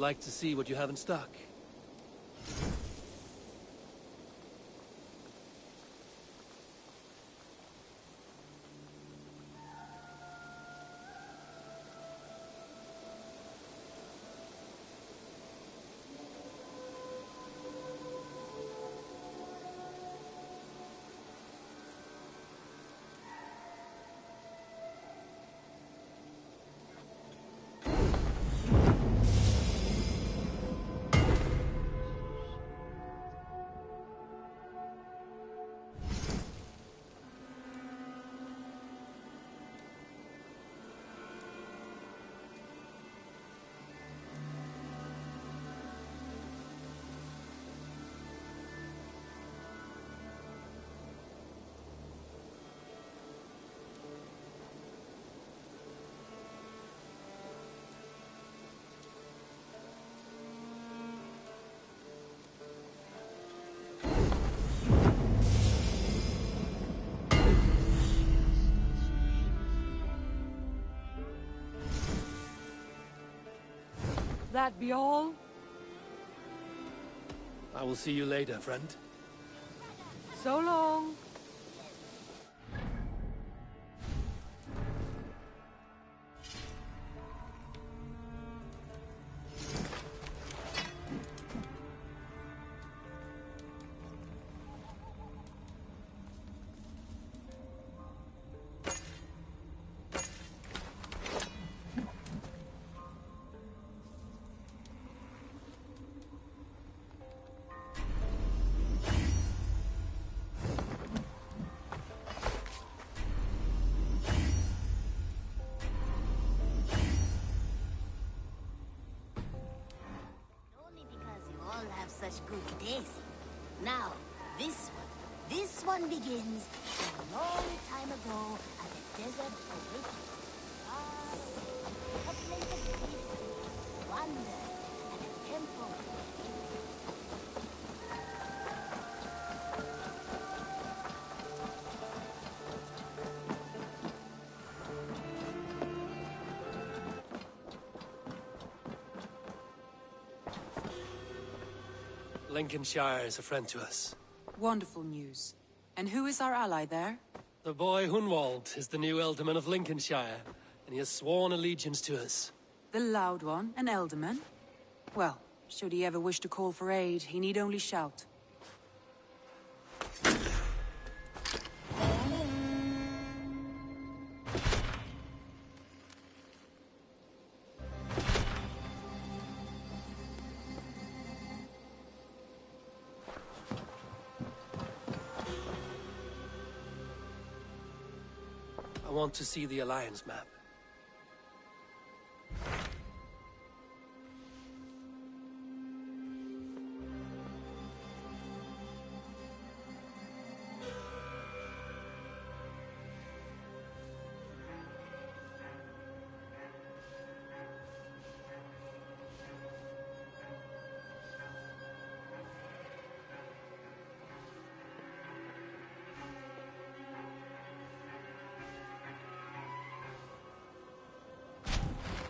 like to see what you have in stock. That be all? I will see you later, friend. So long. Such good taste. Now, this one begins a long time ago at a desert oasis. A place of peace, wonder, and a temple. Lincolnshire is a friend to us. Wonderful news. And who is our ally there? The boy Hunwald is the new Ealdorman of Lincolnshire, and he has sworn allegiance to us. The loud one, an Ealdorman? Well, should he ever wish to call for aid, he need only shout. I want to see the Alliance map.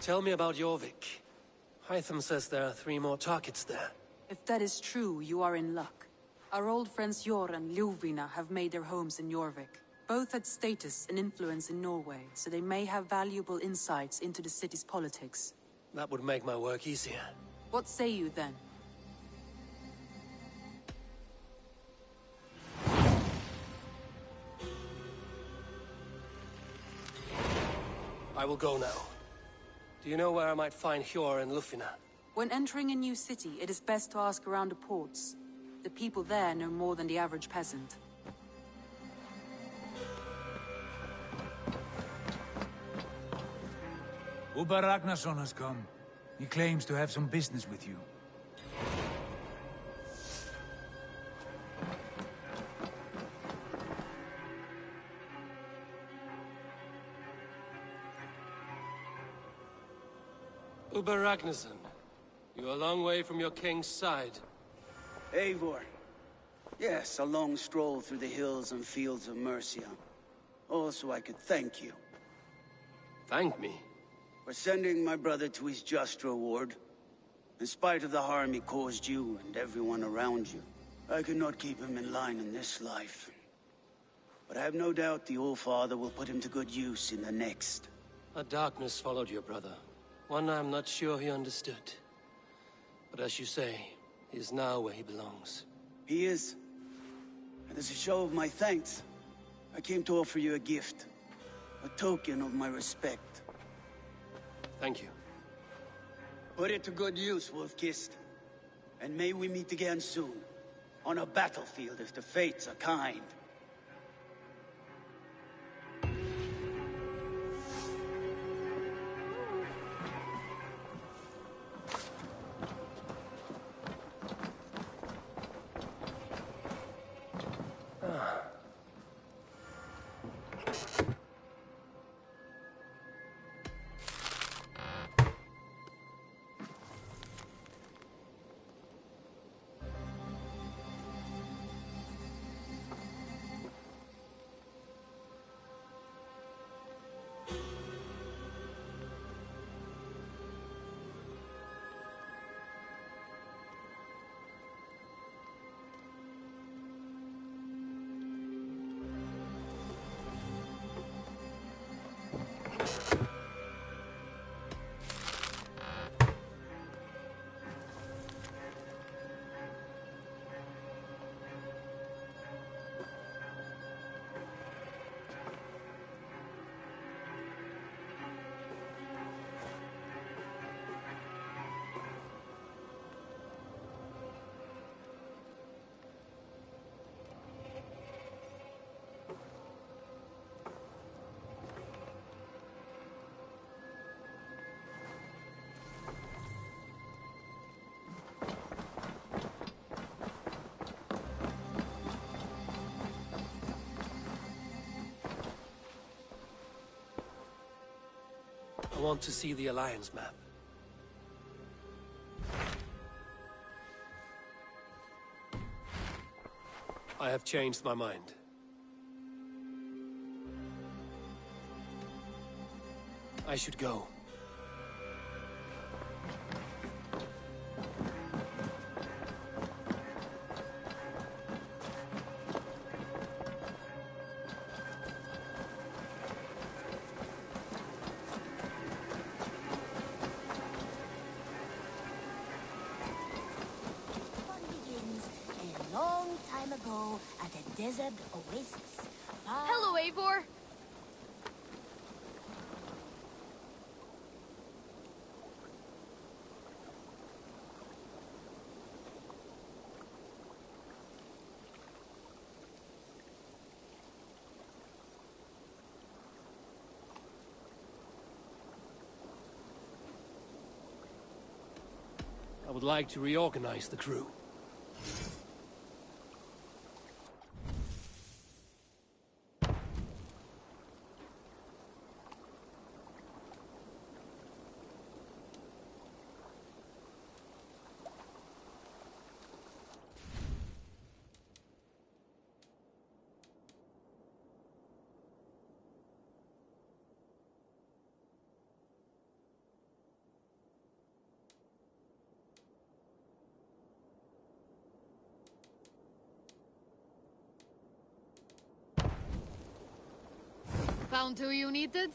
Tell me about Jorvik. Hytham says there are 3 more targets there. If that is true, you are in luck. Our old friends Jor and Ljuvina have made their homes in Jorvik. Both had status and influence in Norway, so they may have valuable insights into the city's politics. That would make my work easier. What say you then? I will go now. Do you know where I might find Hjor and Lufina? When entering a new city, it is best to ask around the ports. The people there know more than the average peasant. Ubba Ragnarsson has come. He claims to have some business with you. Ubba Ragnarsson, you're a long way from your king's side. Eivor. Yes, a long stroll through the hills and fields of Mercia. Also, I could thank you. Thank me? For sending my brother to his just reward. In spite of the harm he caused you and everyone around you, I could not keep him in line in this life. But I have no doubt the Old Father will put him to good use in the next. A darkness followed your brother. One I'm not sure he understood. But as you say, he is now where he belongs. He is. And as a show of my thanks, I came to offer you a gift. A token of my respect. Thank you. Put it to good use, Wolf-Kissed. And may we meet again soon. On a battlefield if the fates are kind. I want to see the Alliance map. I have changed my mind. I should go. One begins a long time ago at a desert oasis. Hello, Eivor. I would like to reorganize the crew. Found who you needed?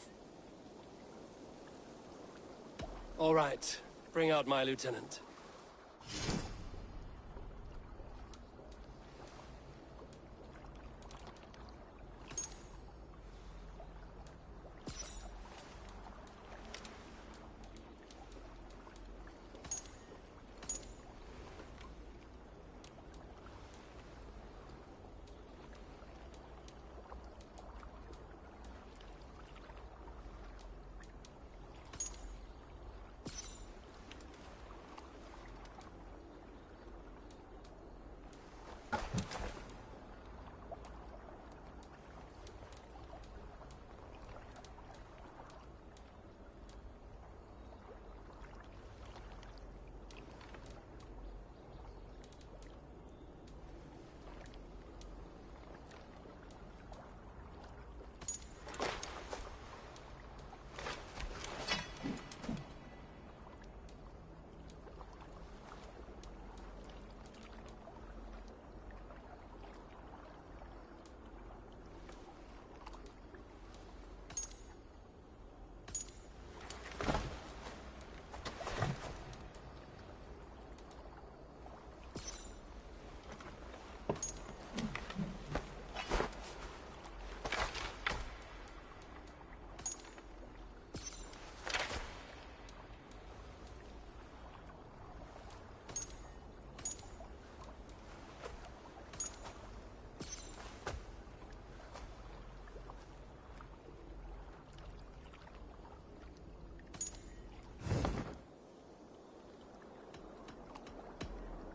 All right. Bring out my lieutenant.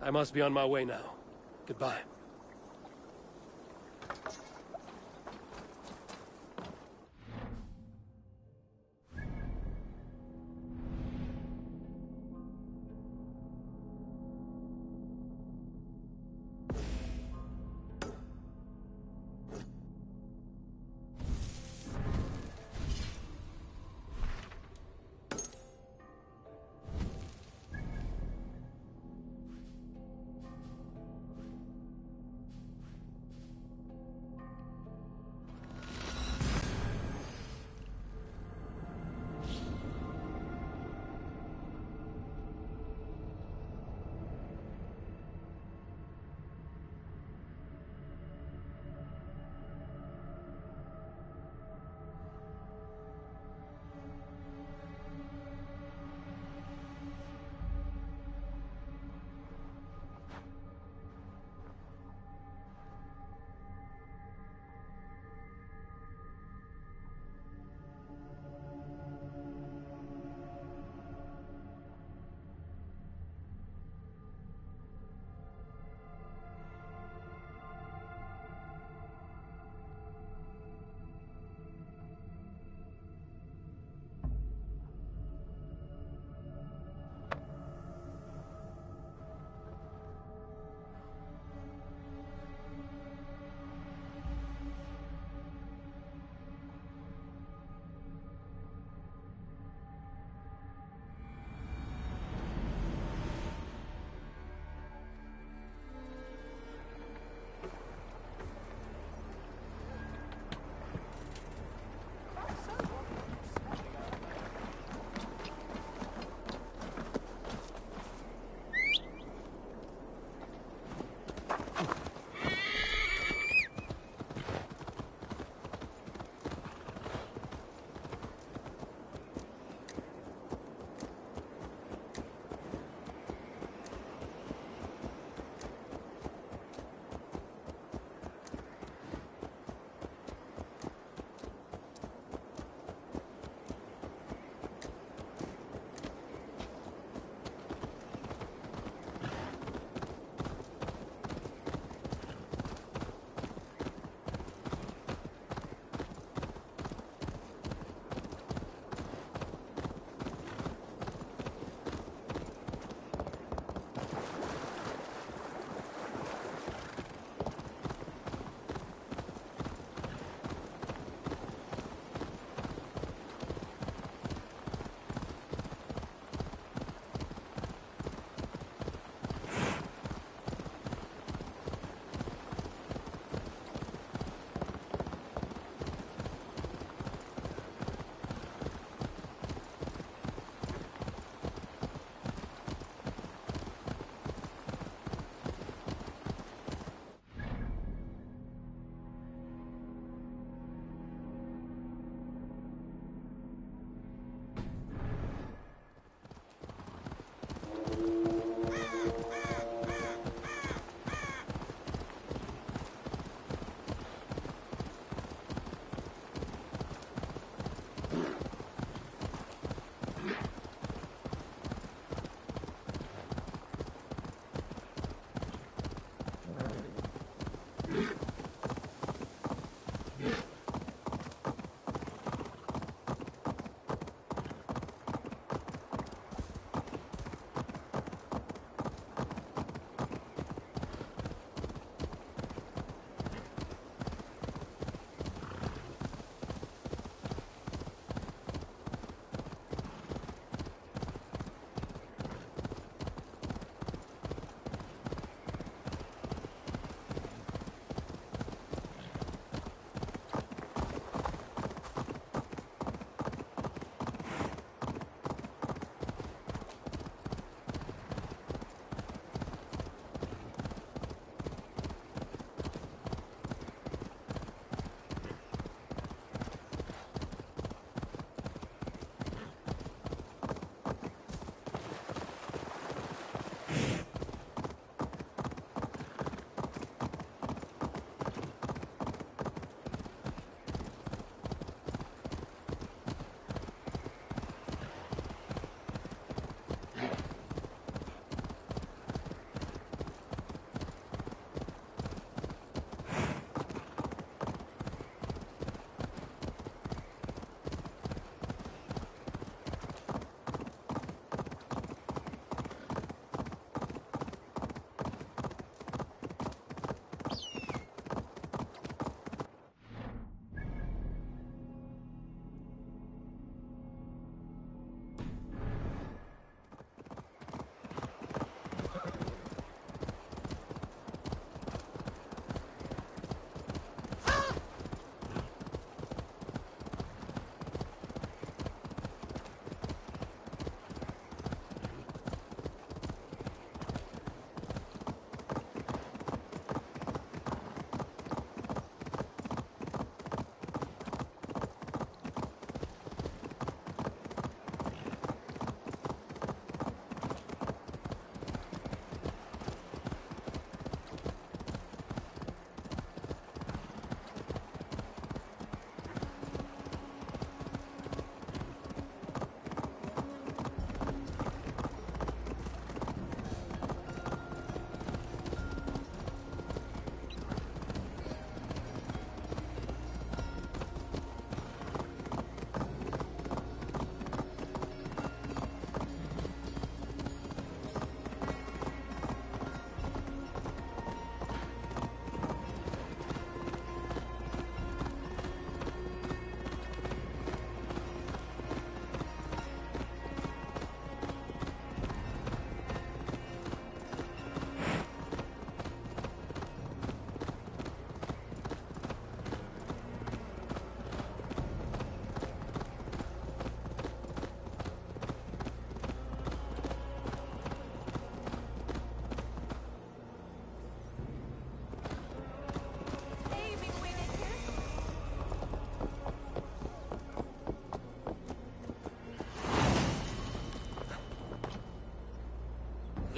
I must be on my way now. Goodbye.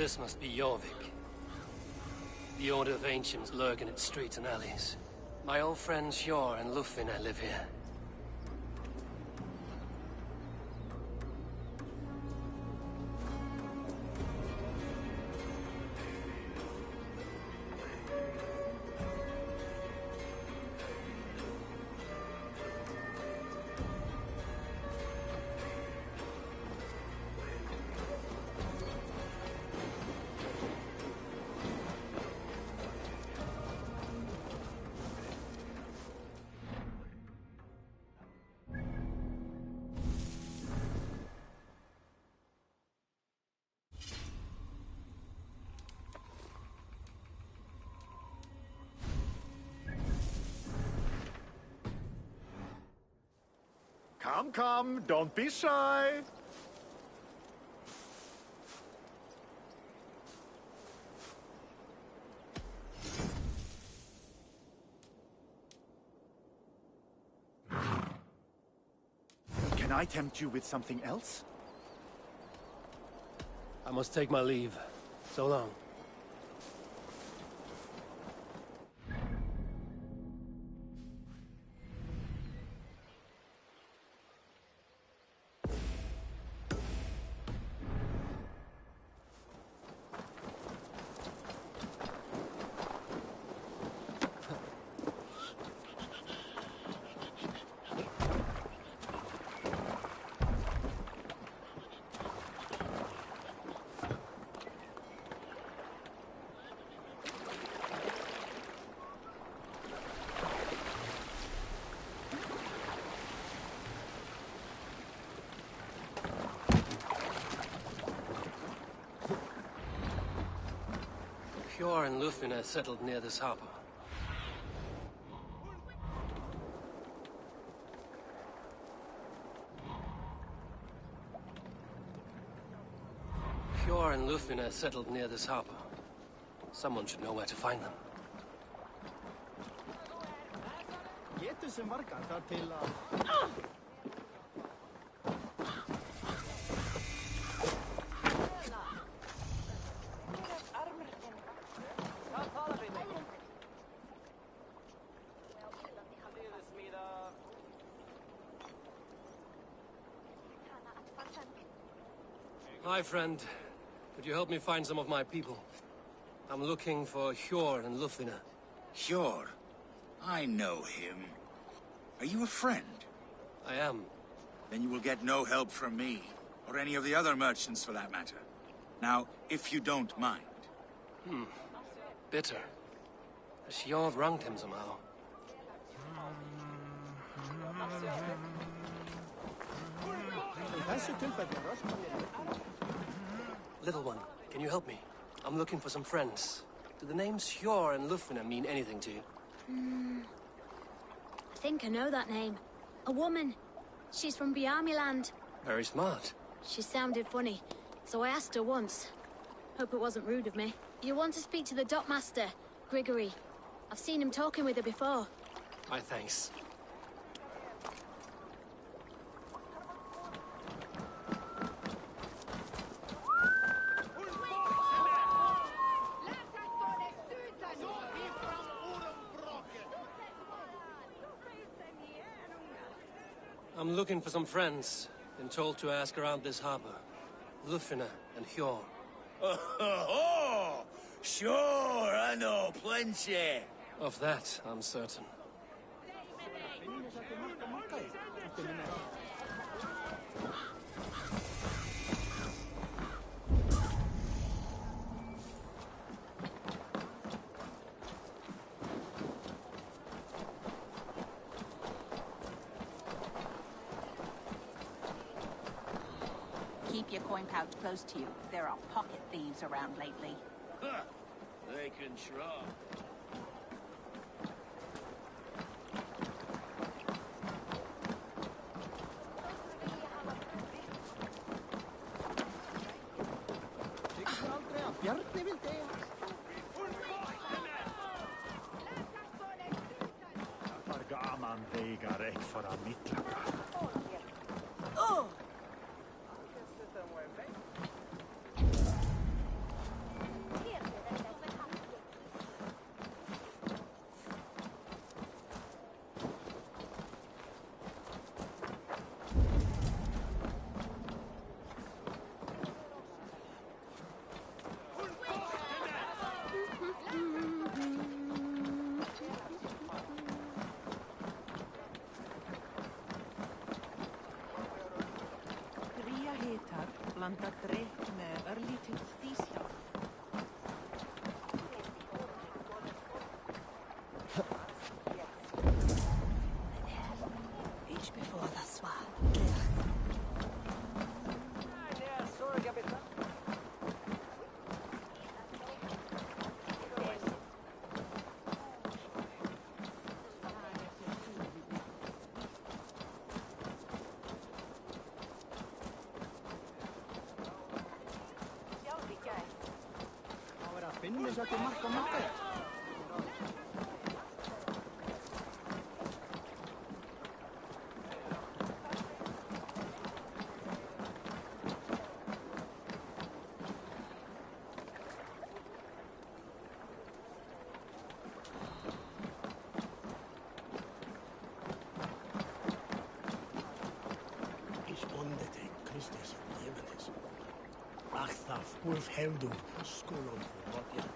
this must be Jorvik. The Order of Ancients lurk in its streets and alleys. My old friends Hjor and Lufvina live here. Come, don't be shy. Can I tempt you with something else? I must take my leave. So long. Hjor and Lufvina settled near this harbor. Hjor and Lufvina settled near this harbor. Someone should know where to find them. Hi, friend. Could you help me find some of my people? I'm looking for Hjor and Lufvina. Hjor? I know him. Are you a friend? I am. Then you will get no help from me, or any of the other merchants for that matter. Now, if you don't mind. Bitter. Has Hjor wronged him somehow? Little one, can you help me? I'm looking for some friends. Do the names Hjor and Lufvina mean anything to you? I think I know that name. A woman. She's from Biamiland. Very smart. She sounded funny, so I asked her once. Hope it wasn't rude of me. You want to speak to the dockmaster, Grigory. I've seen him talking with her before. My thanks. I'm looking for some friends. Been told to ask around this harbor. Lufvina and Hjor. Oh, sure, I know plenty. Of that, I'm certain. Keep your coin pouch close to you. There are pocket thieves around lately. They can try. Vantar drykk með örlítill díshjálp. Each before the swap. Finnir sér til mark á markið. Respondete, Christus forgiveness. Achthaf, Wolf Heldu, Skolon Forgotten.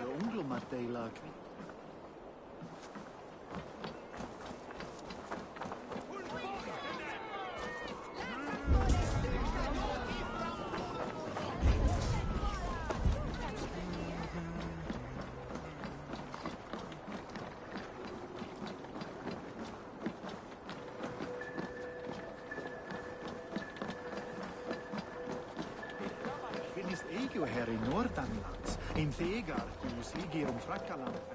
Unglumadeilag. Finnst eigu her í Nordanlands, ein þegar þú slíkir Frakkaland.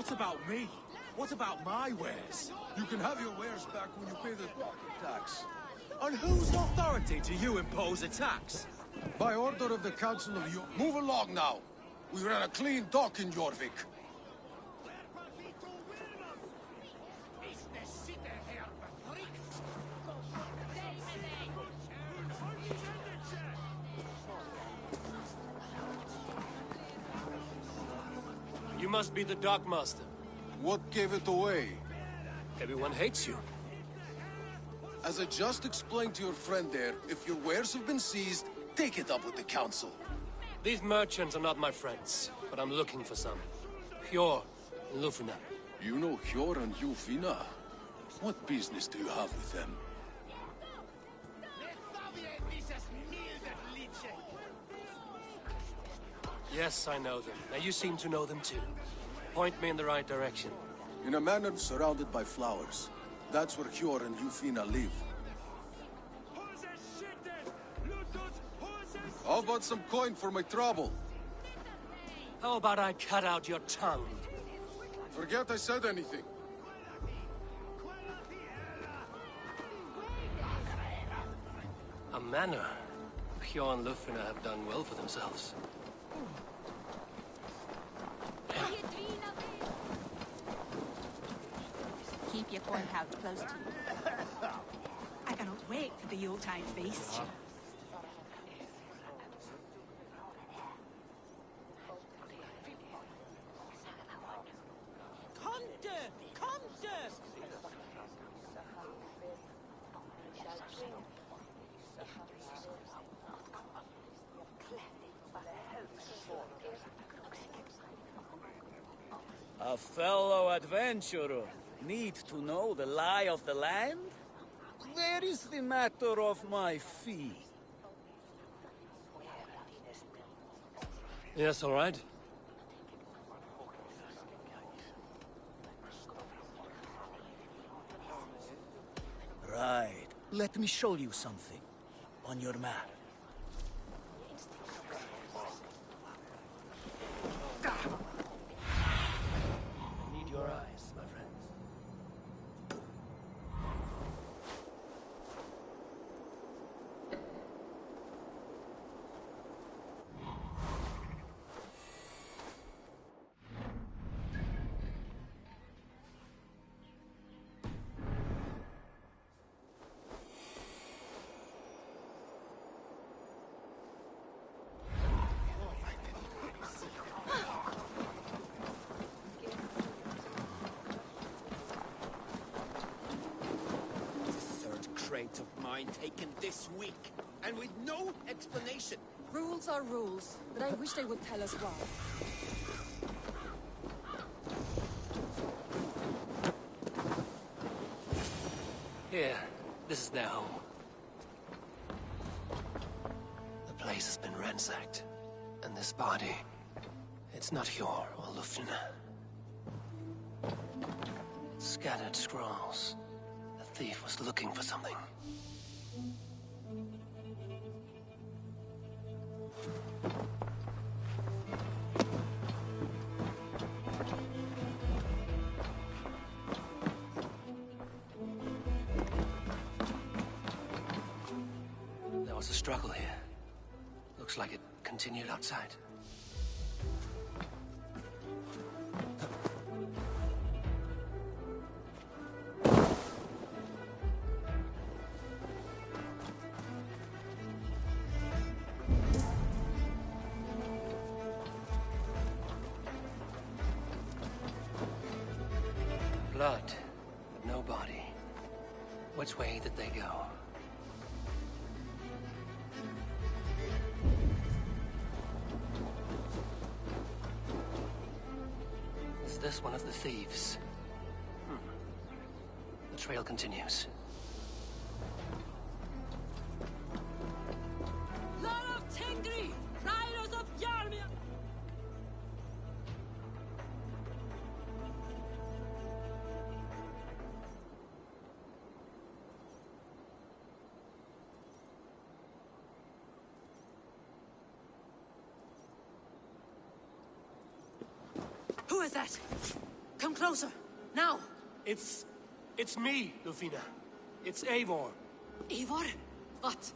What about me? What about my wares? You can have your wares back when you pay the docket tax. On whose authority do you impose a tax? By order of the Council of York. Move along now. We ran a clean dock in Jorvik. You must be the dockmaster. What gave it away? Everyone hates you. As I just explained to your friend there, if your wares have been seized, take it up with the Council. These merchants are not my friends, but I'm looking for some. Hjor and Lufina. You know Hjor and Lufina? What business do you have with them? Yes, I know them. Now you seem to know them too. Point me in the right direction. In a manor surrounded by flowers. That's where Hjor and Lufina live. How about some coin for my trouble? How about I cut out your tongue? Forget I said anything. A manor. Hjor and Lufina have done well for themselves. Keep your coin pouch close to you. I cannot wait for the Yuletide feast. A fellow adventurer need to know the lie of the land? Where is the matter of my fee? Yes, all right. Right. Let me show you something. On your map. I need your eyes, my friends. Crate of mine taken this week, and with no explanation. Rules are rules, but I wish they would tell us why. Here, this is their home. The place has been ransacked, and this body, it's not Hjor or Lufina. Scattered scrolls. The thief was looking for something. There was a struggle here. Looks like it continued outside. Blood, but no body. Which way did they go? Is this one of the thieves? The trail continues. Lord of Tengri, riders of Yarmir! Who is that? Come closer, now! It's me, Lufina. It's Eivor. Eivor? What?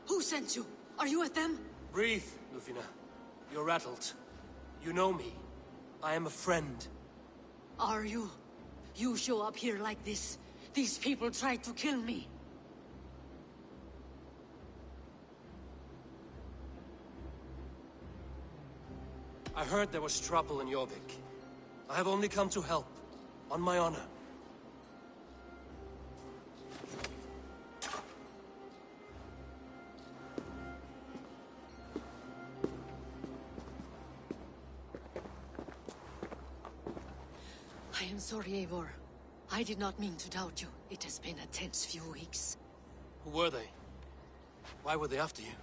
Who sent you? Are you with them? Breathe, Lufina. You're rattled. You know me. I am a friend. Are you? You show up here like this. These people tried to kill me. I heard there was trouble in Jorvik. I have only come to help. On my honor. I am sorry, Eivor. I did not mean to doubt you. It has been a tense few weeks. Who were they? Why were they after you?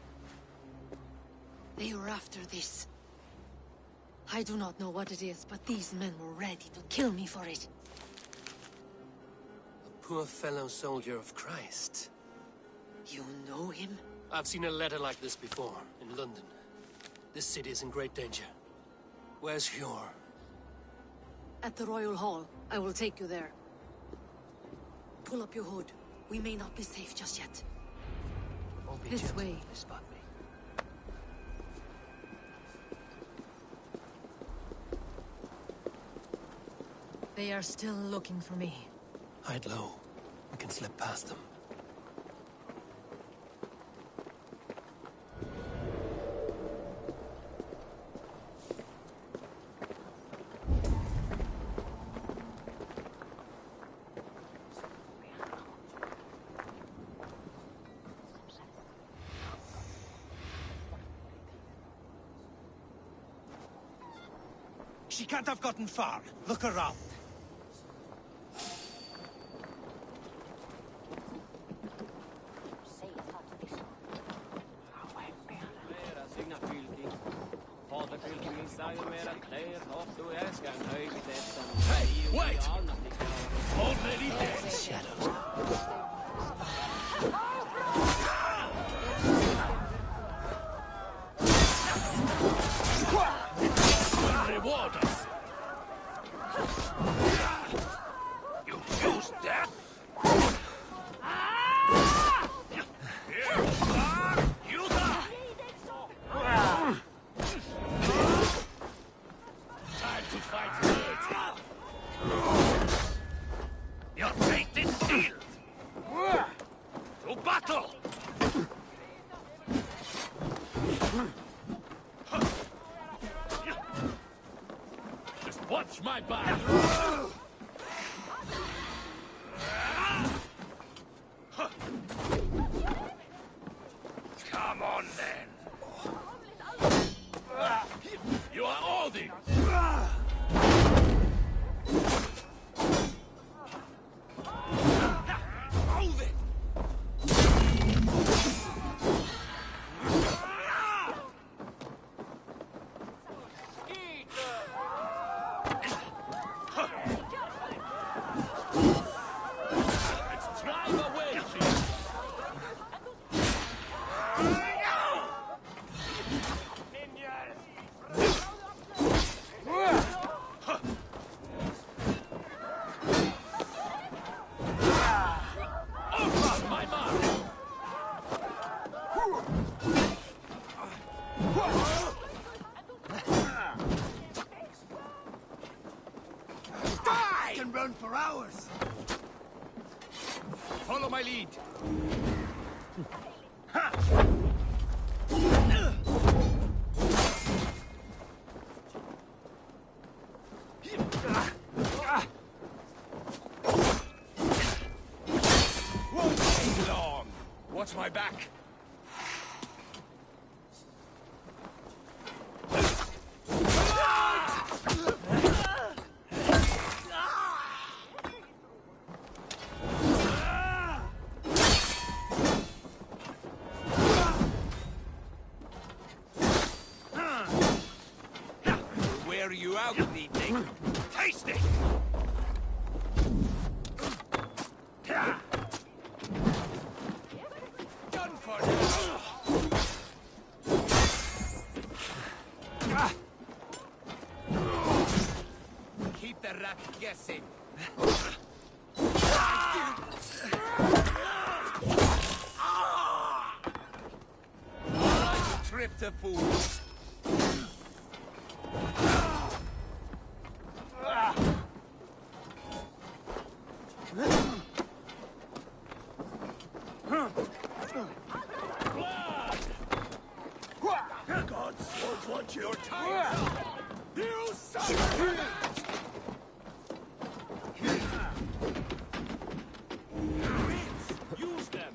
They were after this. I do not know what it is, but these men were ready to kill me for it. A poor fellow soldier of Christ. You know him? I've seen a letter like this before, in London. This city is in great danger. Where's Hjor? At the Royal Hall. I will take you there. Pull up your hood. We may not be safe just yet. This way. Spot me. They are still looking for me. Hide low. We can slip past them. She can't have gotten far. Look around. Hey, wait! Already dead. Shadows. Reward us. You choose death? Here, sir! You die! Time to fight dirty. Your fate is sealed. To battle! Just watch my back. Come on then. You are Odin. Hold it. Let's drive away, chief. Over my mark. I can run for hours. Follow my lead. Won't take long. Watch my back. Wear you out, evening. Taste it! Done for now. Keep the rat that guessing. Trip to fool. God's swords want your tires! You son Use them!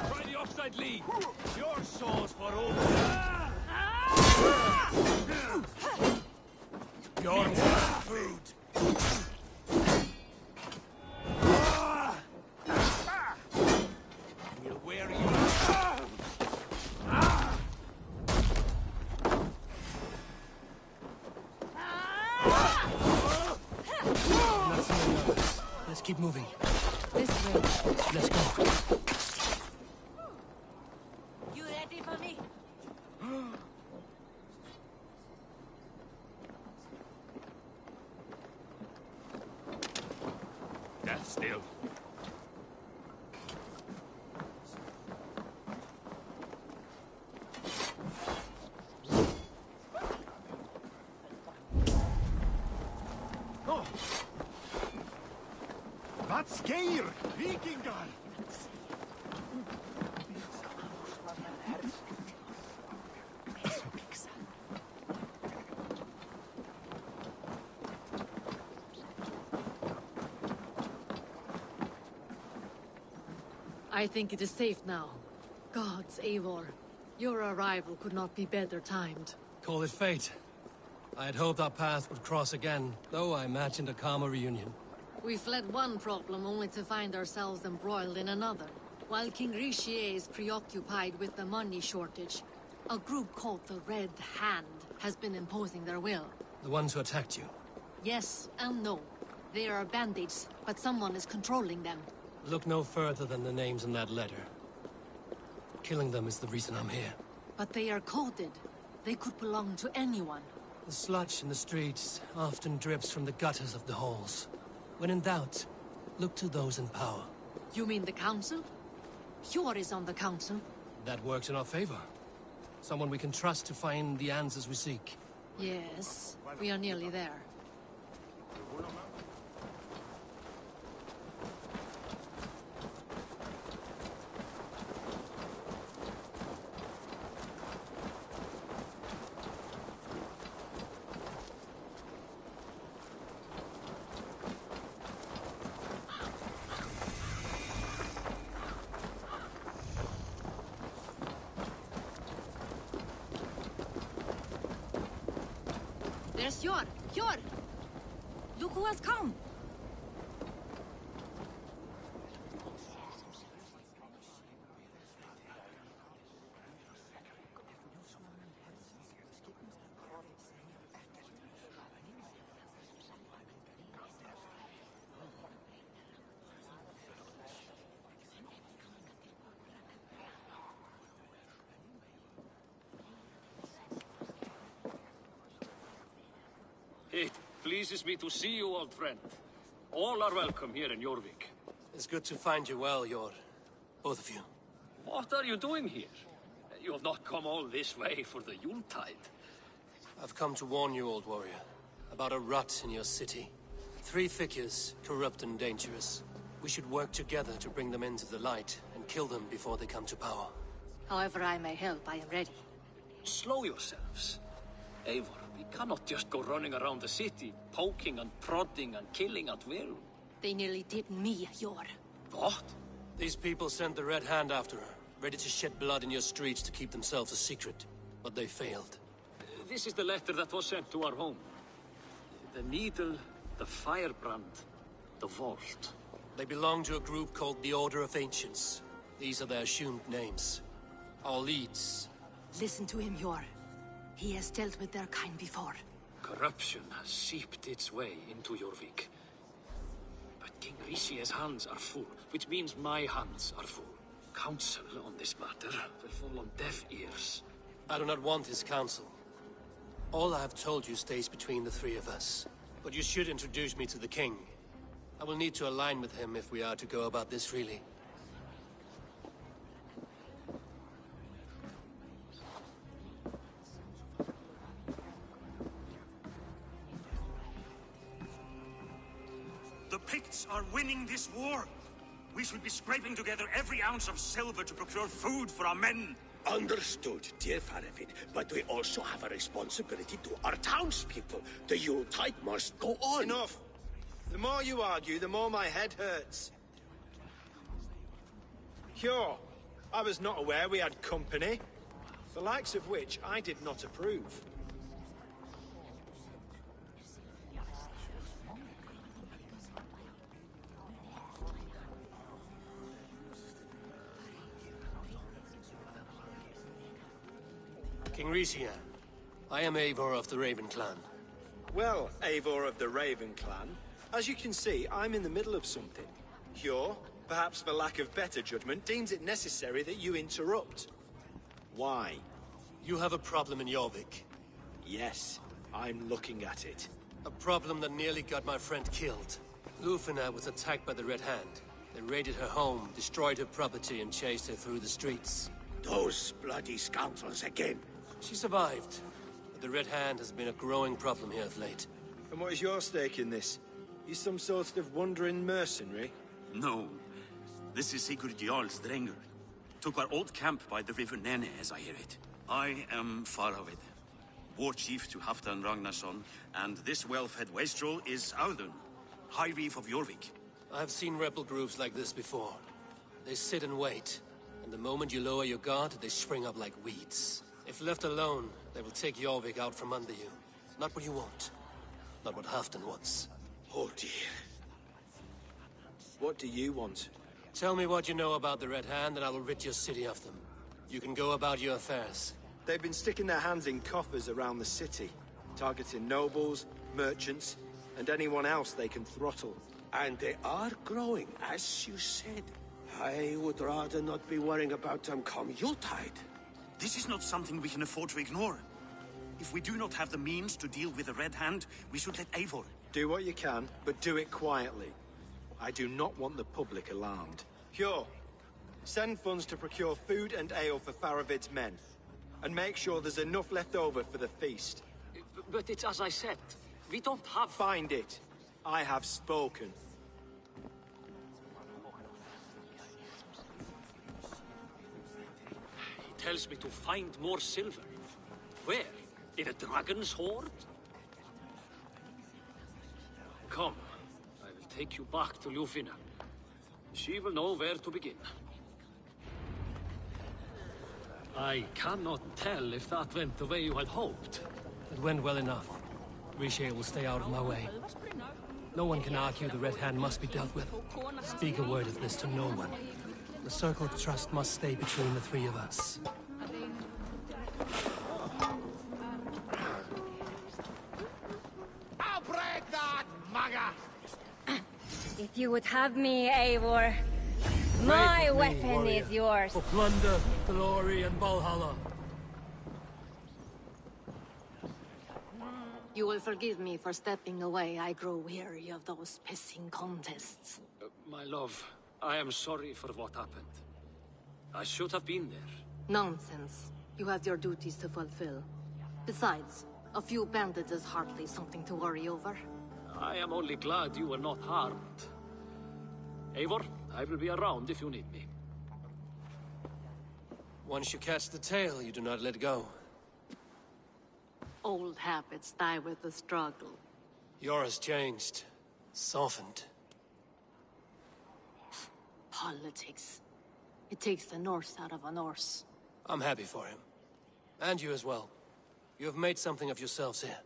Try the offside lead. Your souls for all. Your food. We'll wear you. Not seeing the others. Let's keep moving. This way. Let's go. You ready for me? Death still. Oh. That's Geir, Vikingar! I think it is safe now. Gods, Eivor. Your arrival could not be better timed. Call it fate. I had hoped our paths would cross again, though I imagined a calmer reunion. We fled one problem only to find ourselves embroiled in another. While King Richier is preoccupied with the money shortage, a group called the Red Hand has been imposing their will. The ones who attacked you. Yes and no. They are bandits, but someone is controlling them. Look no further than the names in that letter. Killing them is the reason I'm here. But they are coded. They could belong to anyone. The sludge in the streets often drips from the gutters of the halls. When in doubt, look to those in power. You mean the council? Hjor is on the council. That works in our favor. Someone we can trust to find the answers we seek. Yes, we are nearly there. There's Hjor! Hjor! Look who has come! It pleases me to see you, old friend. All are welcome here in Jorvik. It's good to find you well, Hjor. Both of you. What are you doing here? You have not come all this way for the Yuletide. I've come to warn you, old warrior, about a rot in your city. 3 figures, corrupt and dangerous. We should work together to bring them into the light and kill them before they come to power. However I may help, I am ready. Slow yourselves. Eivor, we cannot just go running around the city, poking and prodding and killing at will. They nearly did me, Hjor. What? These people sent the Red Hand after her, ready to shed blood in your streets to keep themselves a secret. But they failed. This is the letter that was sent to our home. The needle, the firebrand, the vault. They belong to a group called the Order of Ancients. These are their assumed names. Our leads. Listen to him, Hjor. He has dealt with their kind before. Corruption has seeped its way into Jorvik. But King Rishie's hands are full, which means my hands are full. Counsel on this matter will fall on deaf ears. I do not want his counsel. All I have told you stays between the three of us. But you should introduce me to the king. I will need to align with him if we are to go about this freely. The Picts are winning this war. We should be scraping together every ounce of silver to procure food for our men. Understood, dear Faravid, but we also have a responsibility to our townspeople. The Yuletide must go on. Enough! The more you argue, the more my head hurts. Sure, I was not aware we had company, the likes of which I did not approve. King Rishia, I am Eivor of the Raven clan. Well, Eivor of the Raven clan, as you can see, I'm in the middle of something. Hjor, perhaps for lack of better judgment, deems it necessary that you interrupt. Why? You have a problem in Jorvik. Yes, I'm looking at it. A problem that nearly got my friend killed. Lufina was attacked by the Red Hand. They raided her home, destroyed her property, and chased her through the streets. Those bloody scoundrels again. She survived, but the Red Hand has been a growing problem here of late. And what is your stake in this? You some sort of wandering mercenary? No. This is Sigurd Jarl's Drenger. Took our old camp by the river Nene, as I hear it. I am Faravid, war chief to Halfdan Ragnarsson, and this well-fed wastrel is Audun, High Reef of Jorvik. I have seen rebel groups like this before. They sit and wait, and the moment you lower your guard, they spring up like weeds. If left alone, they will take Jorvik out from under you. Not what you want. Not what Halfdan wants. Oh dear. What do you want? Tell me what you know about the Red Hand, and I will rid your city of them. You can go about your affairs. They've been sticking their hands in coffers around the city, targeting nobles, merchants, and anyone else they can throttle. And they are growing, as you said. I would rather not be worrying about them come Yuletide. This is not something we can afford to ignore. If we do not have the means to deal with the Red Hand, we should let Eivor. Do what you can, but do it quietly. I do not want the public alarmed. Hjor, send funds to procure food and ale for Faravid's men. And make sure there's enough left over for the feast. But it's as I said, we don't have... Find it. I have spoken. He tells me to find more silver. Where? In a dragon's hoard? Come, I will take you back to Lufina. She will know where to begin. I cannot tell if that went the way you had hoped. It went well enough. Riche will stay out of my way. No one can argue the Red Hand must be dealt with. Speak a word of this to no one. The circle of trust must stay between the three of us. I'll break that, mugger! If you would have me, Eivor, my weapon warrior, is yours. For plunder, glory, and Valhalla. You will forgive me for stepping away. I grow weary of those pissing contests. My love, I am sorry for what happened. I should have been there. Nonsense. You have your duties to fulfill. Besides, a few bandits is hardly something to worry over. I am only glad you were not harmed. Eivor, I will be around if you need me. Once you catch the tail, you do not let go. Old habits die with the struggle. Yours changed. Softened. Politics. It takes the Norse out of a Norse. I'm happy for him. And you as well. You have made something of yourselves here.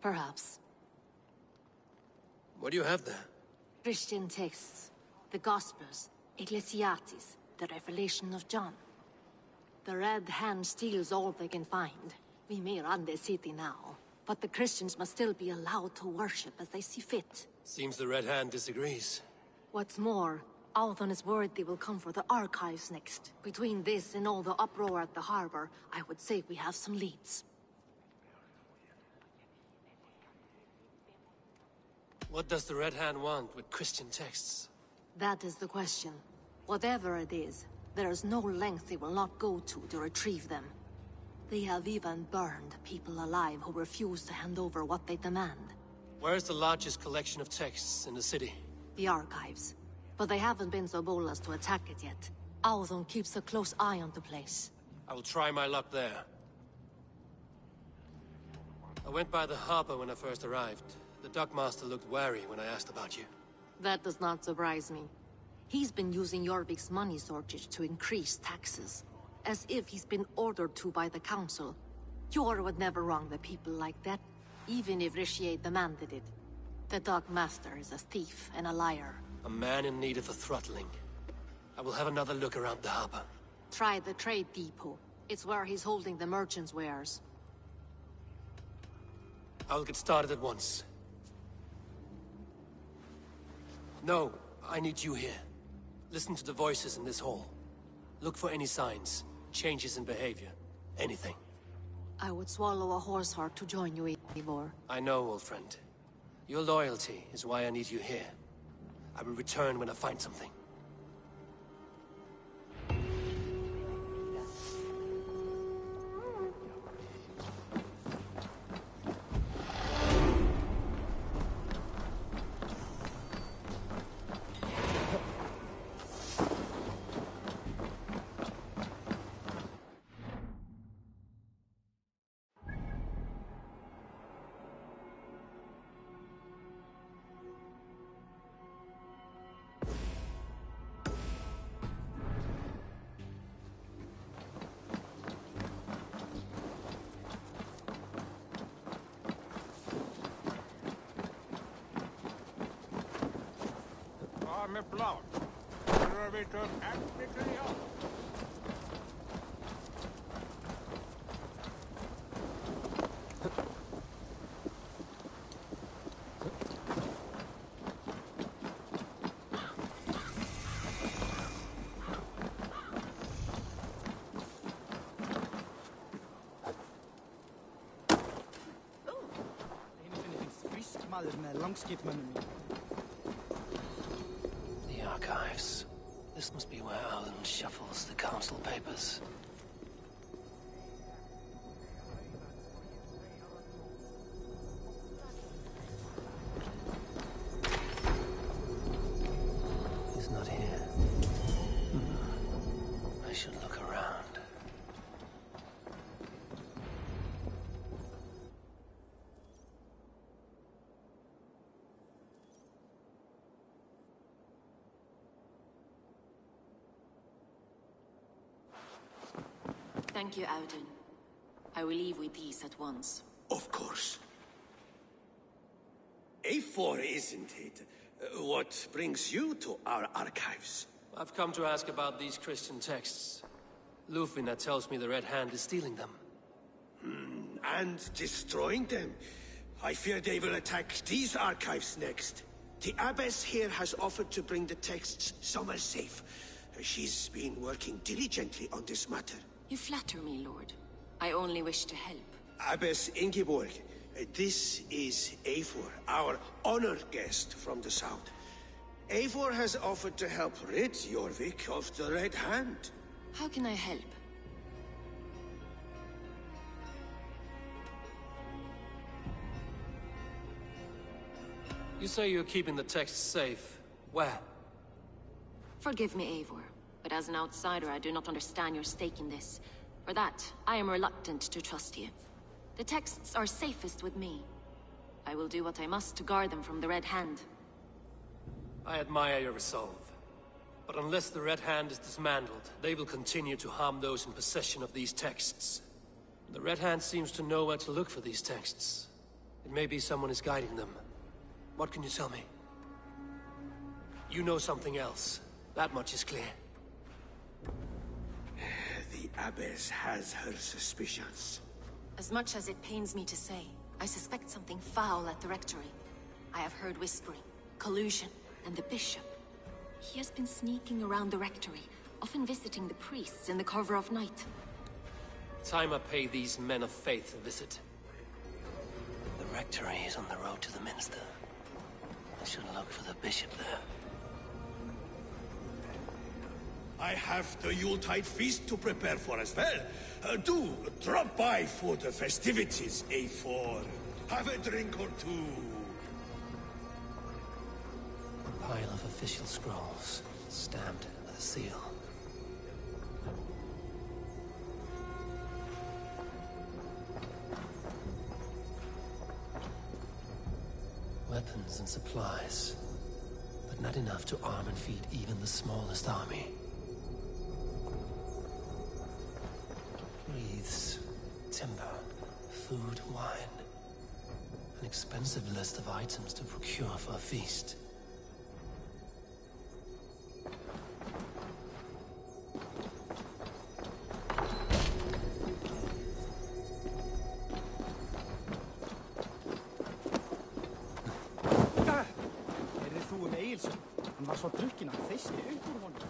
Perhaps. What do you have there? Christian texts. The Gospels. Ecclesiastes. The Revelation of John. The Red Hand steals all they can find. We may run the city now. but the Christians must still be allowed to worship as they see fit. Seems the Red Hand disagrees. What's more, Althon is worried they will come for the archives next. Between this and all the uproar at the harbor, I would say we have some leads. What does the Red Hand want with Christian texts? That is the question. Whatever it is, there is no length they will not go to retrieve them. They have even burned people alive who refuse to hand over what they demand. Where's the largest collection of texts in the city? The archives. But they haven't been so bold as to attack it yet. Althon keeps a close eye on the place. I will try my luck there. I went by the harbor when I first arrived. The dockmaster looked wary when I asked about you. That does not surprise me. He's been using Jorvik's money shortage to increase taxes. As if he's been ordered to by the council. Jor would never wrong the people like that, even if Richier demanded it. The dockmaster is a thief and a liar. A man in need of a throttling. I will have another look around the harbor. Try the trade depot. It's where he's holding the merchants' wares. I'll get started at once. No, I need you here. Listen to the voices in this hall. Look for any signs, changes in behavior, anything. I would swallow a horse heart to join you, Eivor. I know, old friend. Your loyalty is why I need you here. I will return when I find something. Med plan. Rör vi upp aktivt. The archives. This must be where Alan shuffles the council papers. He's not here. I should look around. Thank you, Auden. I will leave with these at once. Of course. A4, isn't it? What brings you to our archives? I've come to ask about these Christian texts. Lufina tells me the Red Hand is stealing them. And destroying them. I fear they will attack these archives next. The Abbess here has offered to bring the texts somewhere safe. She's been working diligently on this matter. You flatter me, Lord. I only wish to help. Abbess Ingeborg, this is Eivor, our honored guest from the south. Eivor has offered to help rid Jorvik of the Red Hand. How can I help? You say you're keeping the texts safe. Where? Forgive me, Eivor, but as an outsider, I do not understand your stake in this. For that, I am reluctant to trust you. The texts are safest with me. I will do what I must to guard them from the Red Hand. I admire your resolve. But unless the Red Hand is dismantled, they will continue to harm those in possession of these texts. The Red Hand seems to know where to look for these texts. It may be someone is guiding them. What can you tell me? You know something else. That much is clear. The Abbess has her suspicions. As much as it pains me to say, I suspect something foul at the rectory. I have heard whispering, collusion, and the bishop. He has been sneaking around the rectory, often visiting the priests in the cover of night. Time I pay these men of faith a visit. The rectory is on the road to the minster. I should look for the bishop there. I have the Yuletide feast to prepare for as well. Do drop by for the festivities, Eivor. Have a drink or two. A pile of official scrolls, stamped with a seal. Weapons and supplies, but not enough to arm and feed even the smallest army. Wreaths, timber, food, wine. An expensive list of items to procure for a feast. Han var så drucken att fisk ut ur honom.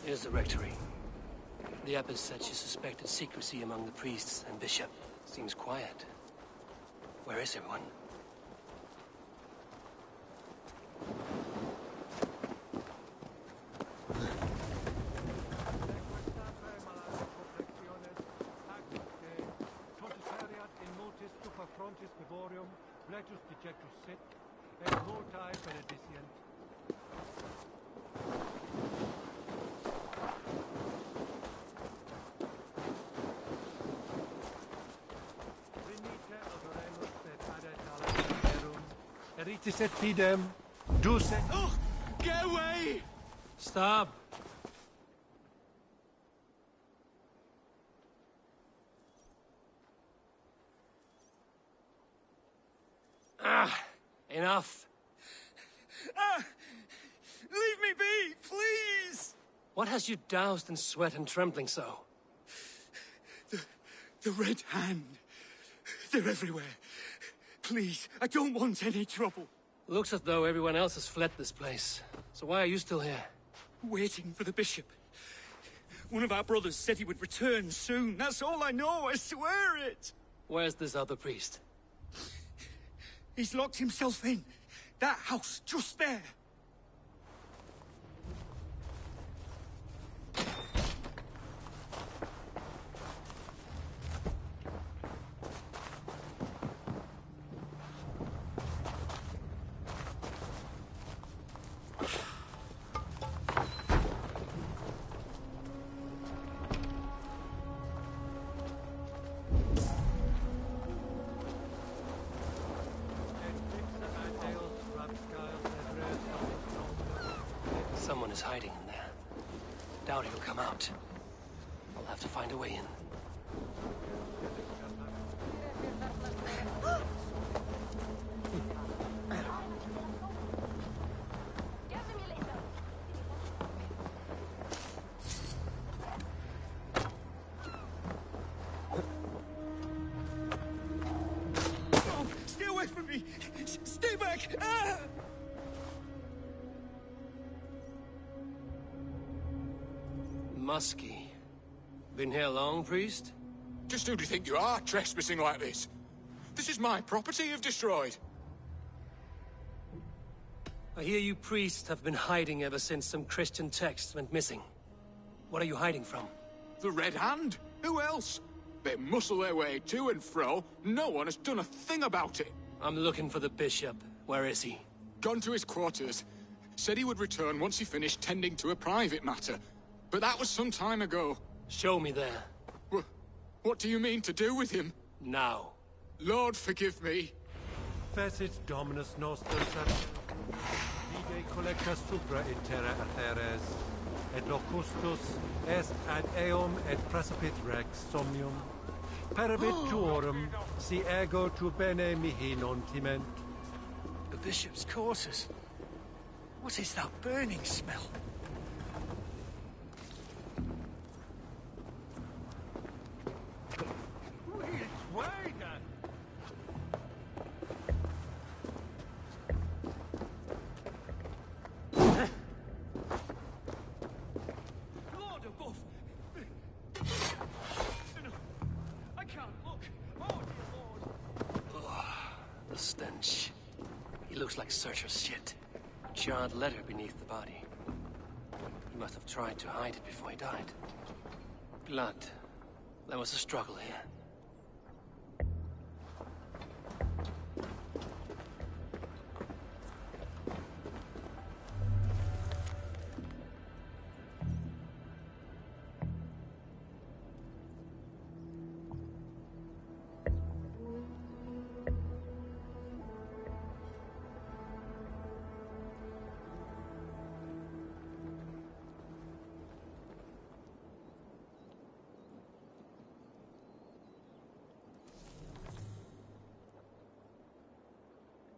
Here's the rectory. The abbess said she suspected secrecy among the priests and bishop. Seems quiet. Where is everyone? Oh, get away! Stop! Enough. Leave me be, please! What has you doused in sweat and trembling so? The Red Hand. They're everywhere. Please, I don't want any trouble. Looks as though everyone else has fled this place. So why are you still here? Waiting for the bishop. One of our brothers said he would return soon. That's all I know, I swear it. Where's this other priest? He's locked himself in. That house, just there. Someone is hiding in there. Doubt he'll come out. I'll have to find a way in. Oh, stay away from me! Stay back! Ah! Musky. Been here long, priest? Just who do you think you are, trespassing like this? This is my property you've destroyed. I hear you priests have been hiding ever since some Christian texts went missing. What are you hiding from? The Red Hand? Who else? They muscle their way to and fro. No one has done a thing about it. I'm looking for the bishop. Where is he? Gone to his quarters. Said he would return once he finished tending to a private matter. But that was some time ago. Show me there. What do you mean to do with him? Now. Lord, forgive me. Facit Dominus Noster Vide collecta supra in terra atheres, et locustus est ad eum et precipit rex somnium. Perabit tuorum, si ego tu bene mihi non timent. The bishop's quarters. What is that burning smell? The stench. He looks like Searcher's shit. A charred letter beneath the body. He must have tried to hide it before he died. Blood. There was a struggle here.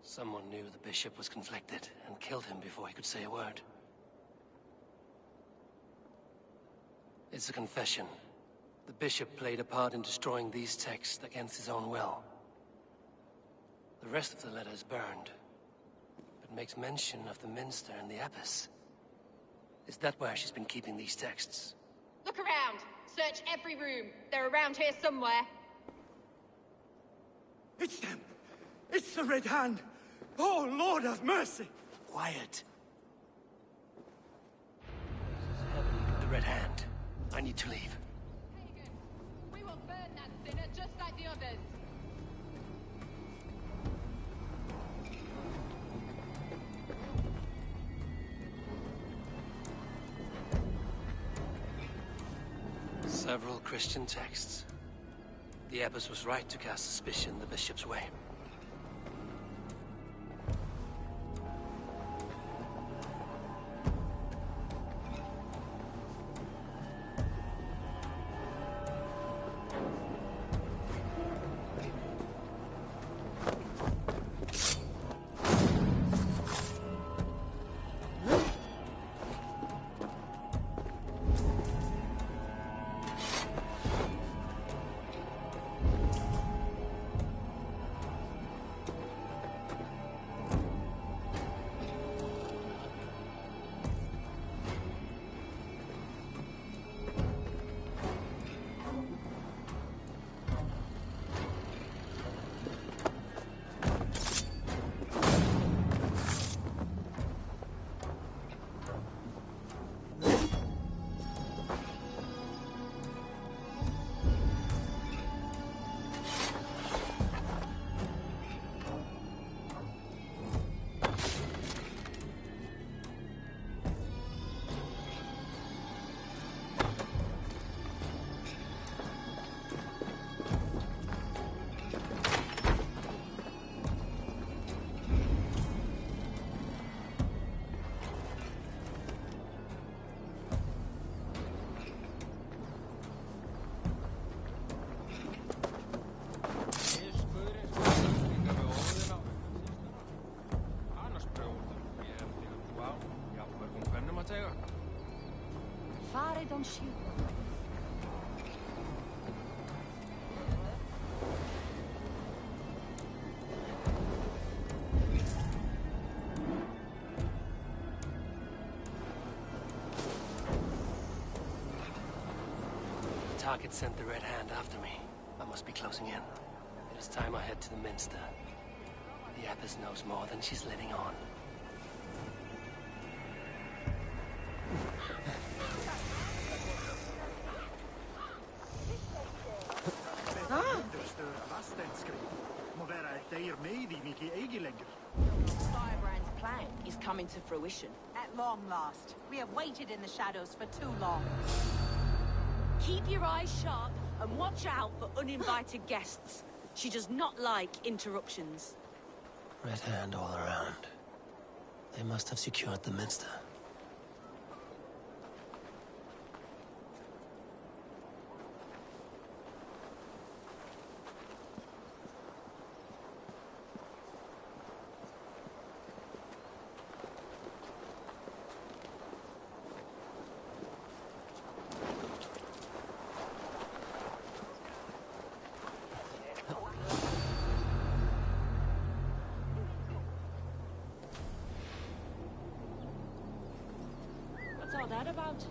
Someone knew the bishop was conflicted and killed him before he could say a word. It's a confession. The bishop played a part in destroying these texts against his own will. The rest of the letter is burned, but makes mention of the minster and the abbess. Is that where she's been keeping these texts? Look around! Search every room. They're around here somewhere. It's them! It's the Red Hand! Oh, Lord have mercy! Quiet. The Red Hand. I need to leave. We will burn that sinner just like the others. Several Christian texts. The abbess was right to cast suspicion the bishop's way. Fare don't shoot. target sent the Red Hand after me. I must be closing in. It is time I head to the Minster. The Abbess knows more than she's letting on. Firebrand's plan is coming to fruition. At long last. We have waited in the shadows for too long. Keep your eyes sharp and watch out for uninvited guests. She does not like interruptions. Red Hand all around. They must have secured the Minster. What's all that about?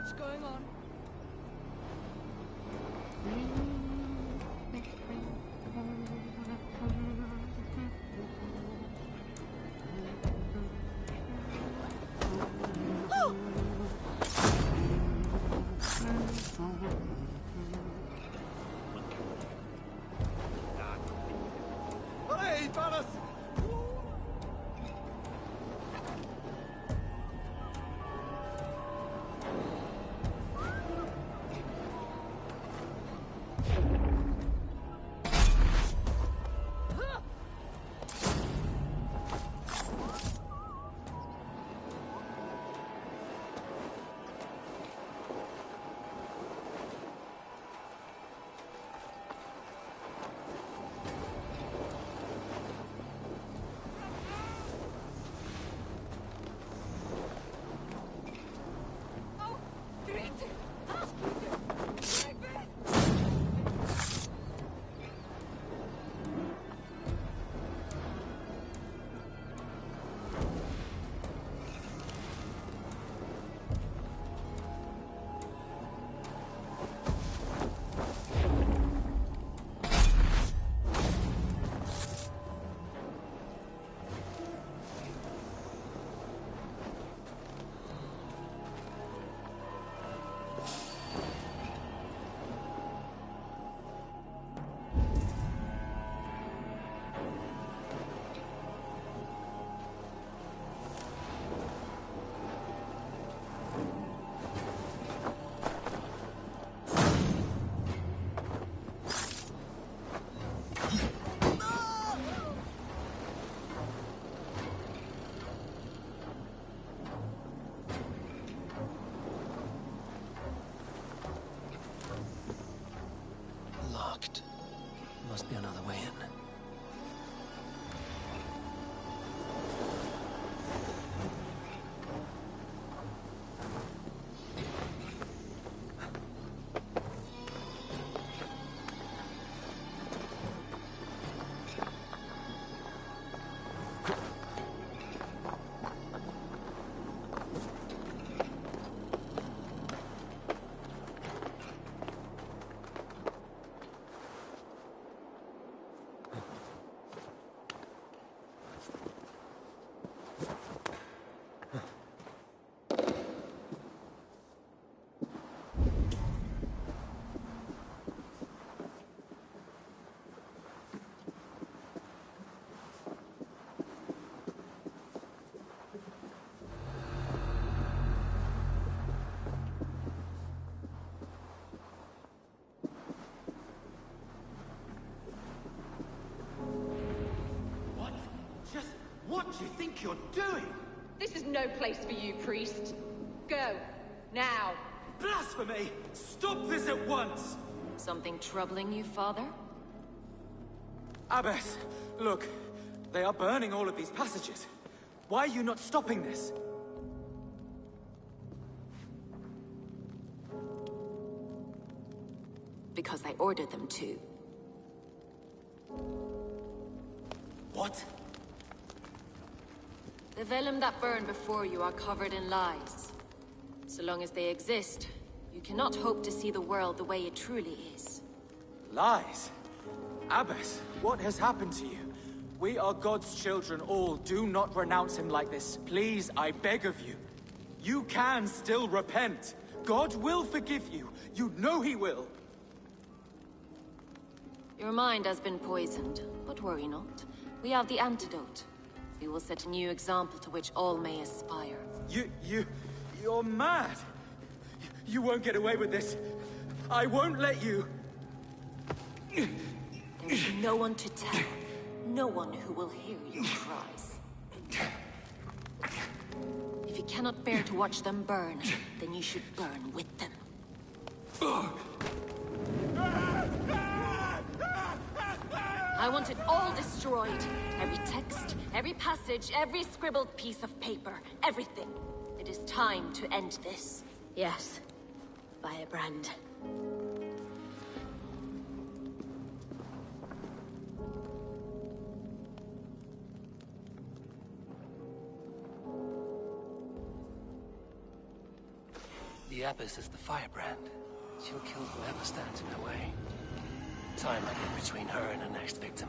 much going on. Hey, Palace! Locked. Must be another way in. What do you think you're doing? This is no place for you, priest. Go. Now. Blasphemy! Stop this at once! Something troubling you, Father? Abbess, look. They are burning all of these passages. Why are you not stopping this? Because I ordered them to. What? The vellum that burn before you are covered in lies. So long as they exist, you cannot hope to see the world the way it truly is. Lies? Abbess, what has happened to you? We are God's children all. Do not renounce him like this. Please, I beg of you. You can still repent. God will forgive you. You know he will. Your mind has been poisoned, but worry not. We have the antidote. We will set a new example to which all may aspire. You're mad! You won't get away with this. I won't let you! There will be no one to tell. No one who will hear your cries. If you cannot bear to watch them burn, then you should burn with them. I want it all destroyed. Every text, every passage, every scribbled piece of paper. Everything. It is time to end this. Yes. Firebrand. The The Abbess is the firebrand. She'll kill whoever stands in her way. Time I get between her and her next victim.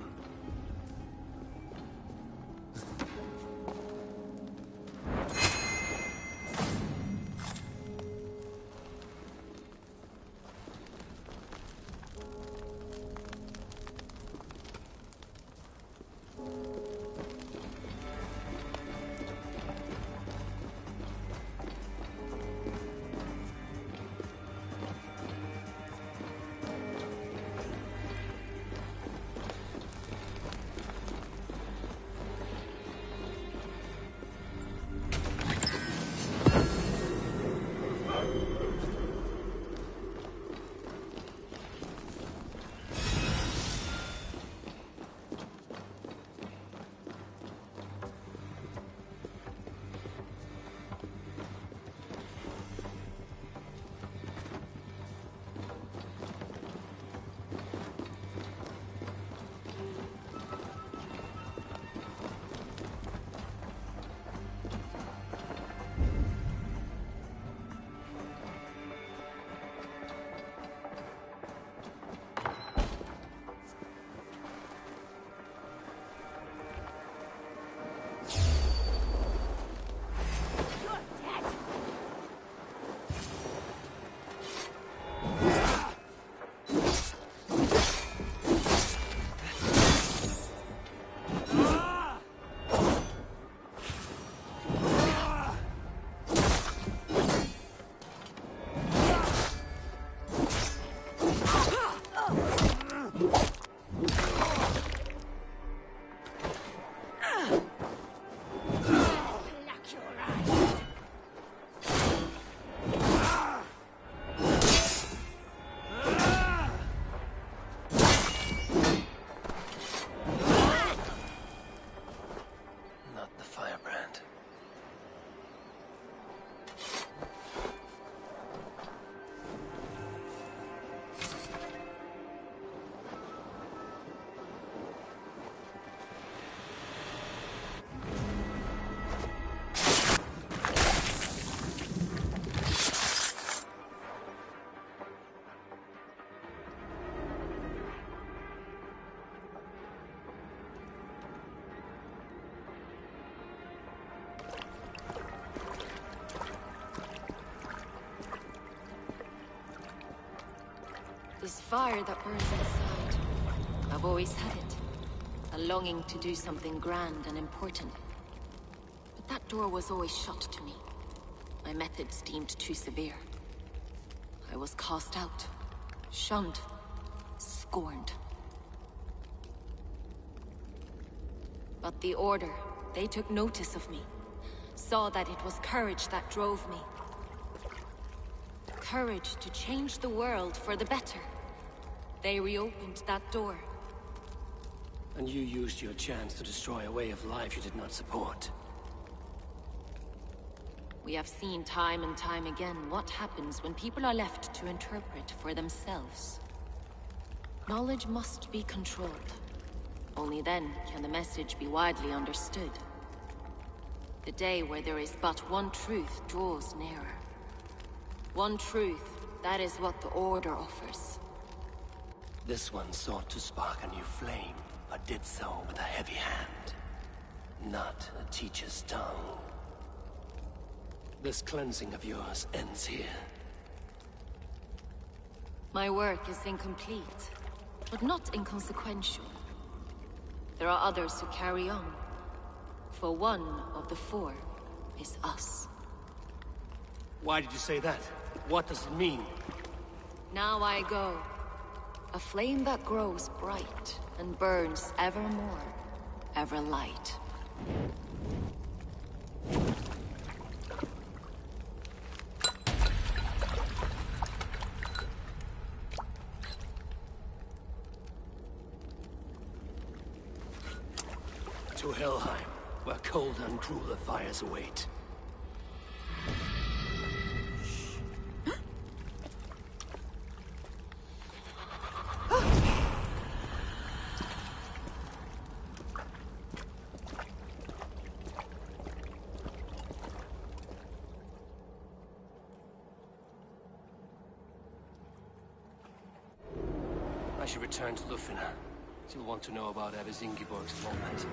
This fire that burns inside. I've always had it. A longing to do something grand and important. But that door was always shut to me. My methods deemed too severe. I was cast out, shunned, scorned. But the Order, they took notice of me. Saw that it was courage that drove me. Courage to change the world for the better. They reopened that door. And you used your chance to destroy a way of life you did not support. We have seen time and time again what happens when people are left to interpret for themselves. Knowledge must be controlled. Only then can the message be widely understood. The day where there is but one truth draws nearer. One truth, that is what the Order offers. This one sought to spark a new flame, but did so with a heavy hand. Not a teacher's tongue. This cleansing of yours ends here. My work is incomplete, but not inconsequential. There are others who carry on. For one of the four is us. Why did you say that? What does it mean? Now I go. A flame that grows bright and burns ever more, ever light. To Helheim, where cold and crueler fires await. should return to Lufina. She'll want to know about Abbess Ingeborg's involvement.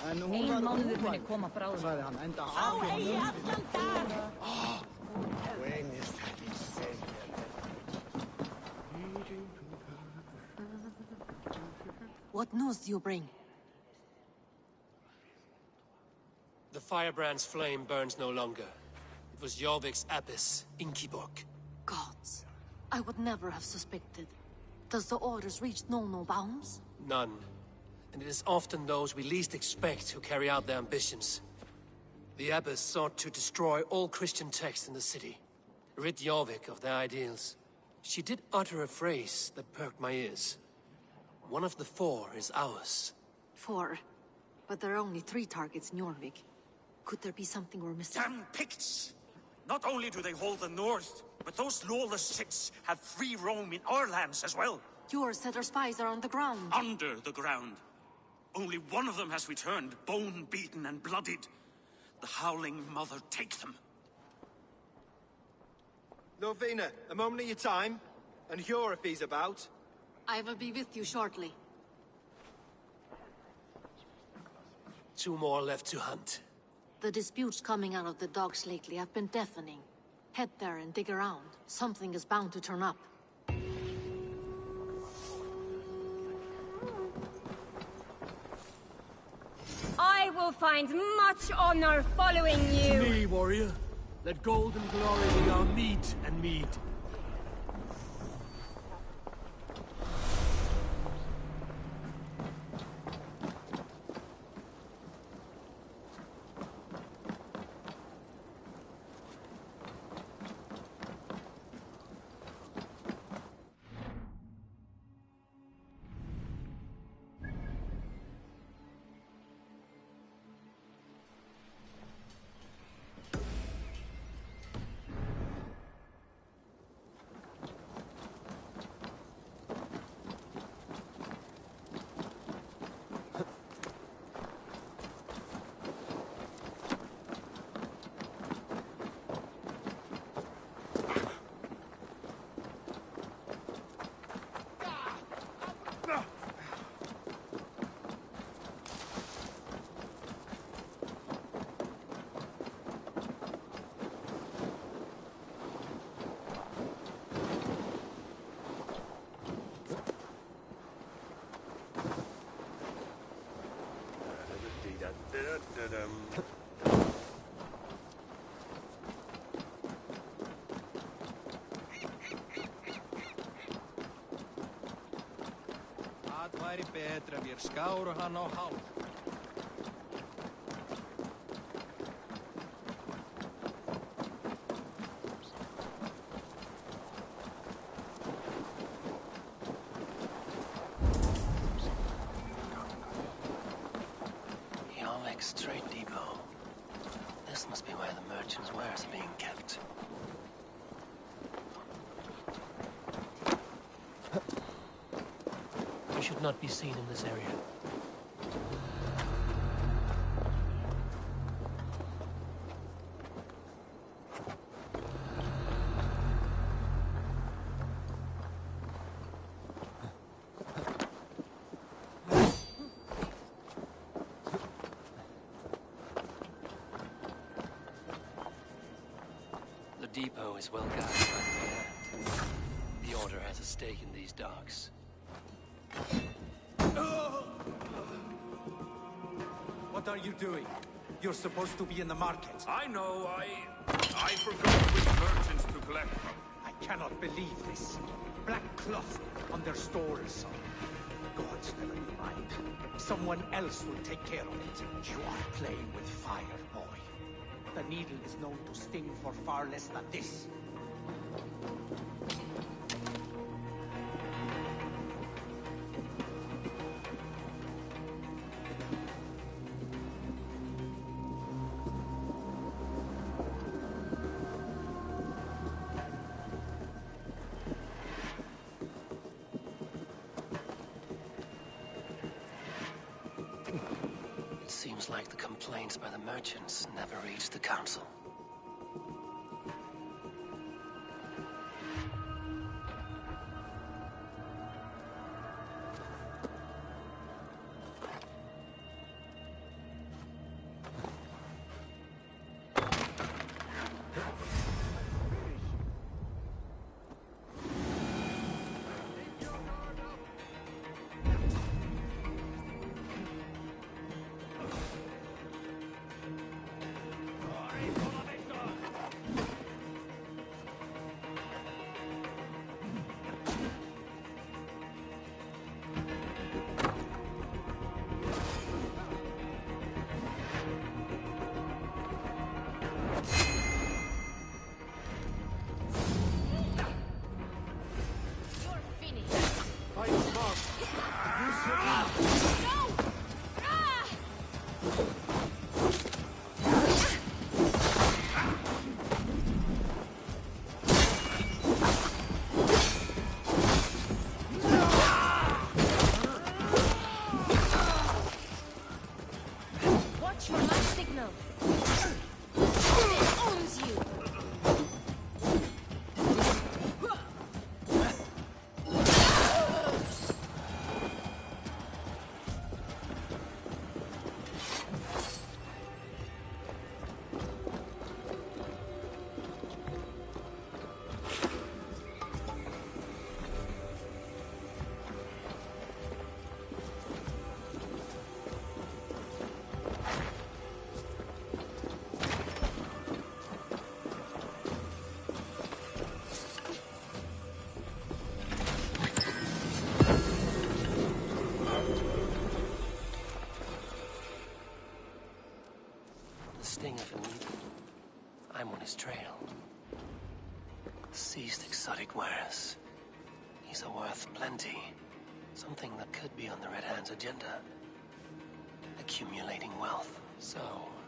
Ein mánuður muni koma bráðum. Sagði hann, enda á eigi allan dag. When is that insane? What news do you bring? The firebrand's flame burns no longer. It was Jorvik's abbess, Ingeborg. Gods, I would never have suspected. Does the orders reach no bounds? None. And it is often those we least expect who carry out their ambitions. The abbess sought to destroy all Christian texts in the city, rid Jorvik of their ideals. She did utter a phrase that perked my ears. One of the 4 is ours. 4? But there are only 3 targets in Jorvik. Could there be something we're missing? Damn Picts! Not only do they hold the north, but those lawless shits have free roam in our lands as well. Yours said our spies are on the ground. Under the ground. Only one of them has returned, bone-beaten and bloodied. The Howling Mother take them. Lovina, a moment of your time. And Hjor if he's about. I will be with you shortly. 2 more left to hunt. The disputes coming out of the docks lately have been deafening. Head there and dig around. Something is bound to turn up. I will find much honor following you. To me, warrior. Let gold and glory be our meat and mead. betra vér skáru hann á hálf. Trade depot. This must be where the merchants' wares are being kept. We should not be seen in this area. The depot is well guarded by the Red Hand. The Order has a stake in these docks. What are you doing? You're supposed to be in the market. I know, I forgot which merchants to collect from. I cannot believe this. Black cloth on their stores. Gods, never mind. Someone else will take care of it. You are playing with fire, boy. The needle is known to sting for far less than this. It seems like the complaints by the merchants never reached the council. Sting of a needle. I'm on his trail. Seized exotic wares. These are worth plenty. Something that could be on the Red Hand's agenda. Accumulating wealth. So,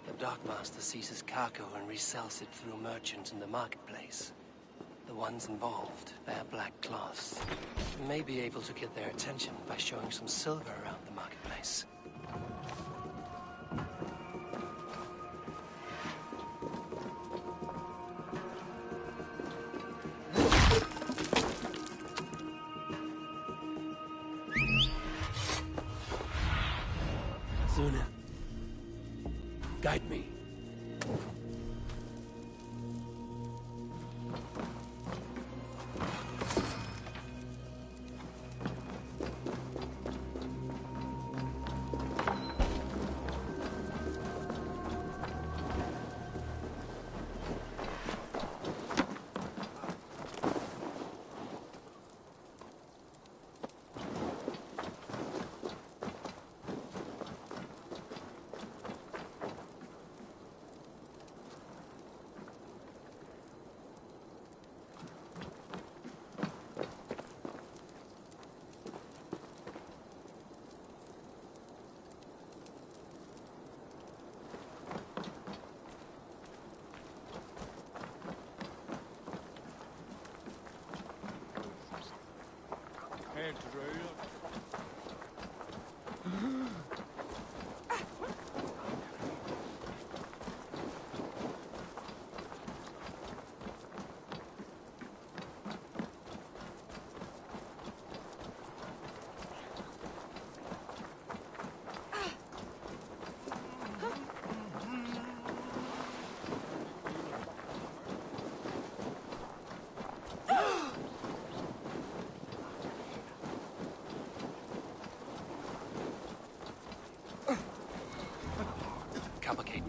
the dockmaster seizes cargo and resells it through merchants in the marketplace. The ones involved wear black cloths. You may be able to get their attention by showing some silver around the marketplace. Zuna, guide me.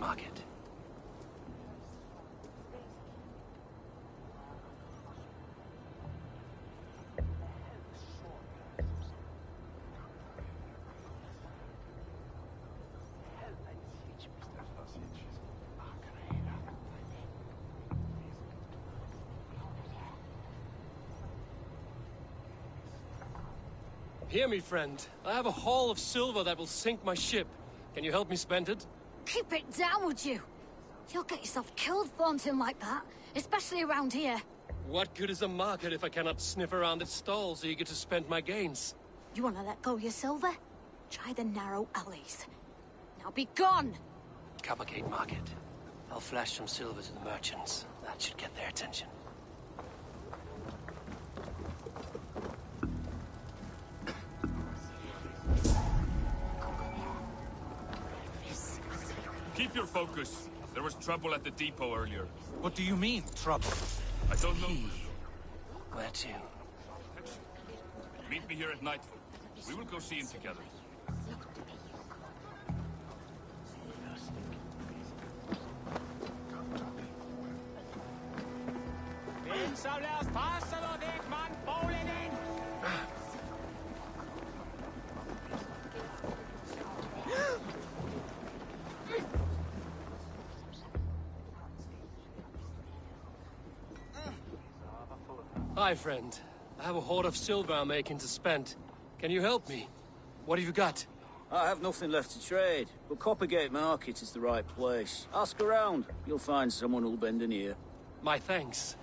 market. Hear me, friend. I have a haul of silver that will sink my ship. Can you help me spend it? Keep it down, would you? You'll get yourself killed flaunting like that, especially around here. What good is a market if I cannot sniff around its stalls eager to spend my gains? You want to let go your silver? Try the narrow alleys. Now be gone! Coppergate Market. I'll flash some silver to the merchants. That should get their attention. Keep your focus. There was trouble at the depot earlier. What do you mean, trouble? I don't know. Where to? Meet me here at nightfall. We will go see him together. Hi, friend. I have a hoard of silver I'm making to spend. Can you help me? What have you got? I have nothing left to trade, but Coppergate Market is the right place. Ask around. You'll find someone who'll bend an ear. My thanks.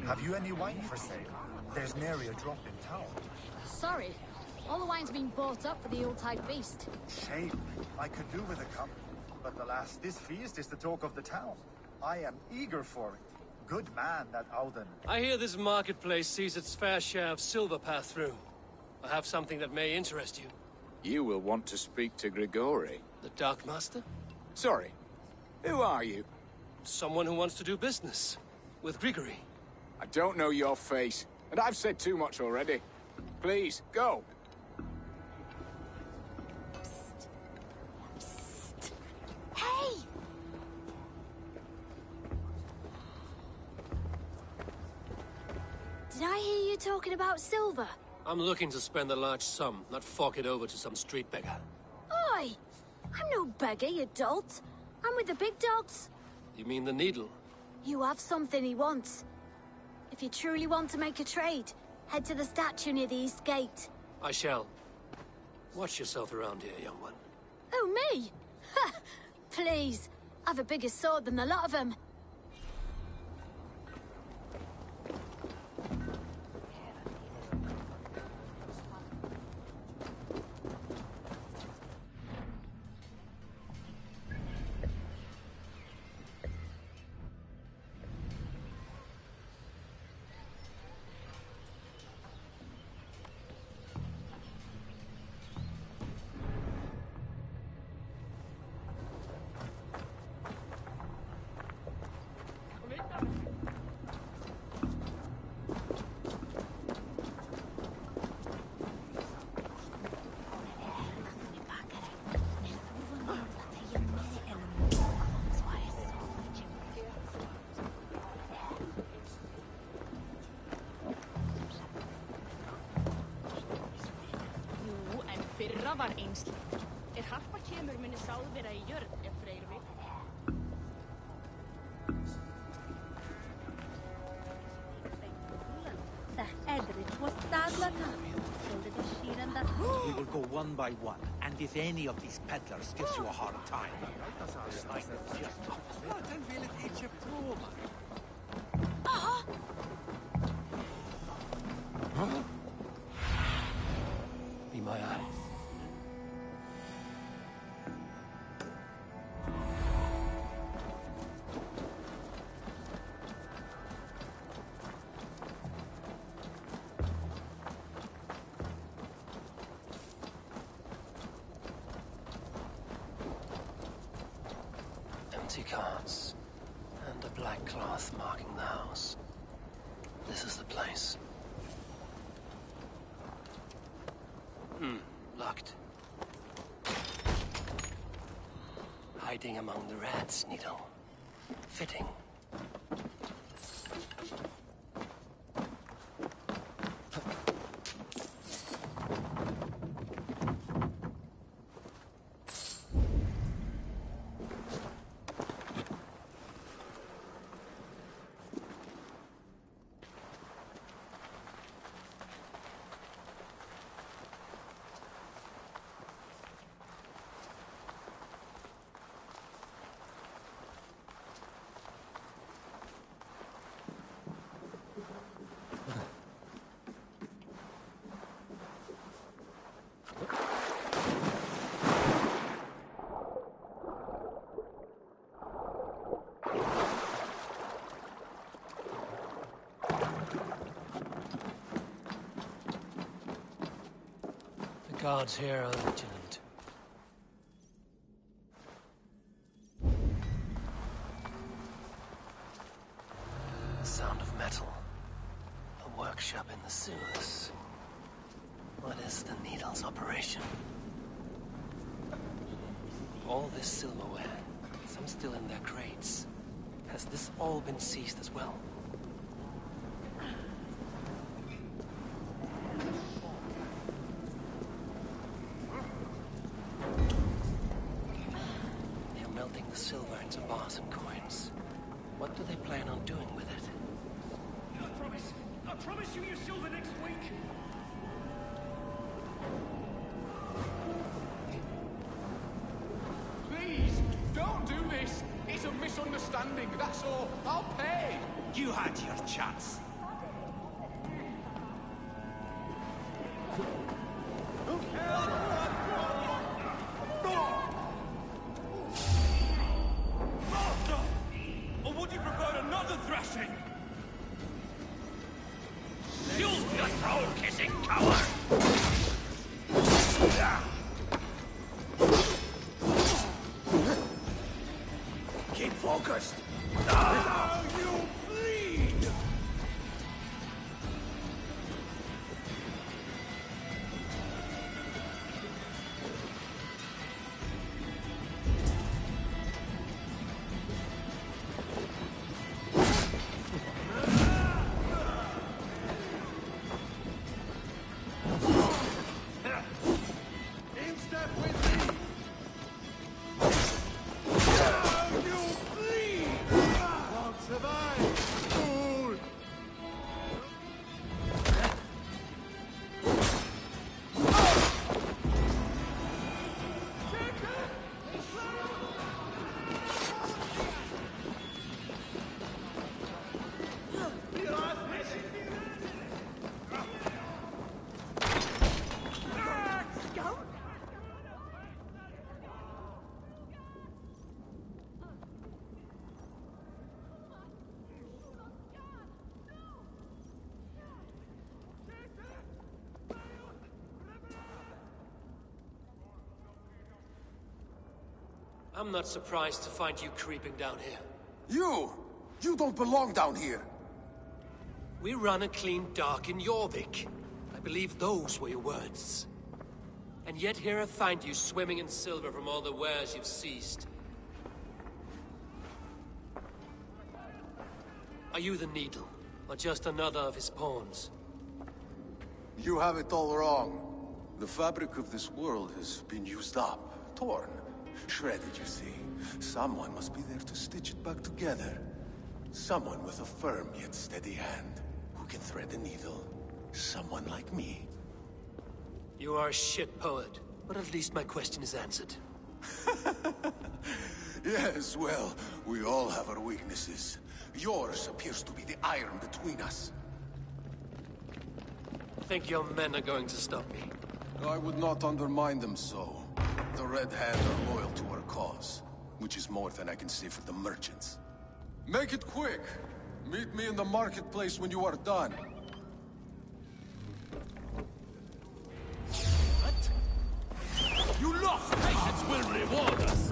Have you any wine for sale? There's nary a drop in town. Sorry. All the wine's been bought up for the Yuletide feast. Shame. I could do with a cup. But alas, this feast is the talk of the town. I am eager for it. Good man, that Auden. I hear this marketplace sees its fair share of silver pass through. I have something that may interest you. You will want to speak to Grigori. The Dark Master? Sorry. Who are you? Someone who wants to do business. With Grigori. I don't know your face, and I've said too much already. Please, go. Hey! Did I hear you talking about silver? I'm looking to spend a large sum, not fork it over to some street beggar. Oi! I'm no beggar, you dolt. I'm with the big dogs. You mean the needle? You have something he wants. If you truly want to make a trade, head to the statue near the east gate. I shall. Watch yourself around here, young one. Oh, me? Ha! Please. I've a bigger sword than the lot of them. Var einsleitt. Harpa kemur muni sáð vera í jörð Freyr veit. We will go one by one, and if any of these peddlers gives you a hard time... Be my eye. Empty carts, and a black cloth marking the house. This is the place. Locked. Hiding among the rats, Needle. Fitting. The guards here are vigilant. The sound of metal. A workshop in the sewers. What is the Needle's operation? All this silverware, some still in their crates. Has this all been seized as well? They're melting the silver into bars and coins. What do they plan on doing with it? I promise you your silver next week. Please, don't do this. It's a misunderstanding, that's all. I'll pay. You had your chance. Master! Or would you prefer another thrashing? You throne-kissing coward! Keep focused! Now you bleed! In step with me! Now you bleed! What have I? Fool! I'm not surprised to find you creeping down here. You don't belong down here. We run a clean dock in Jorvik. I believe those were your words. And yet here I find you swimming in silver from all the wares you've seized. Are you the Needle, or just another of his pawns? You have it all wrong. The fabric of this world has been used up, torn, shredded, you see. Someone must be there to stitch it back together. Someone with a firm yet steady hand, who can thread a needle. Someone like me. You are a shit poet, but at least my question is answered. Yes, well, we all have our weaknesses. Yours appears to be the iron between us. Think your men are going to stop me? I would not undermine them so. The Red Hand are loyal to our cause, which is more than I can say for the merchants. Make it quick! Meet me in the marketplace when you are done. What? You lost! Patience will reward us!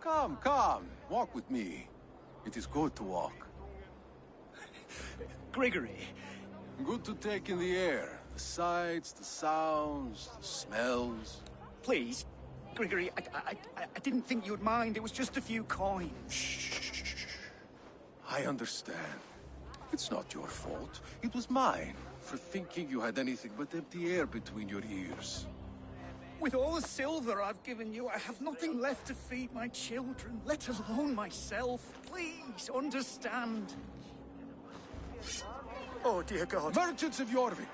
Come, come. Walk with me. It is good to walk. Gregory. Good to take in the air. The sights, the sounds, the smells. Please, Gregory, I didn't think you'd mind. It was just a few coins. Shh. I understand. It's not your fault. It was mine, for thinking you had anything but empty air between your ears. With all the silver I've given you, I have nothing left to feed my children, let alone myself. Please, understand. Oh, dear God. Merchants of Jorvik,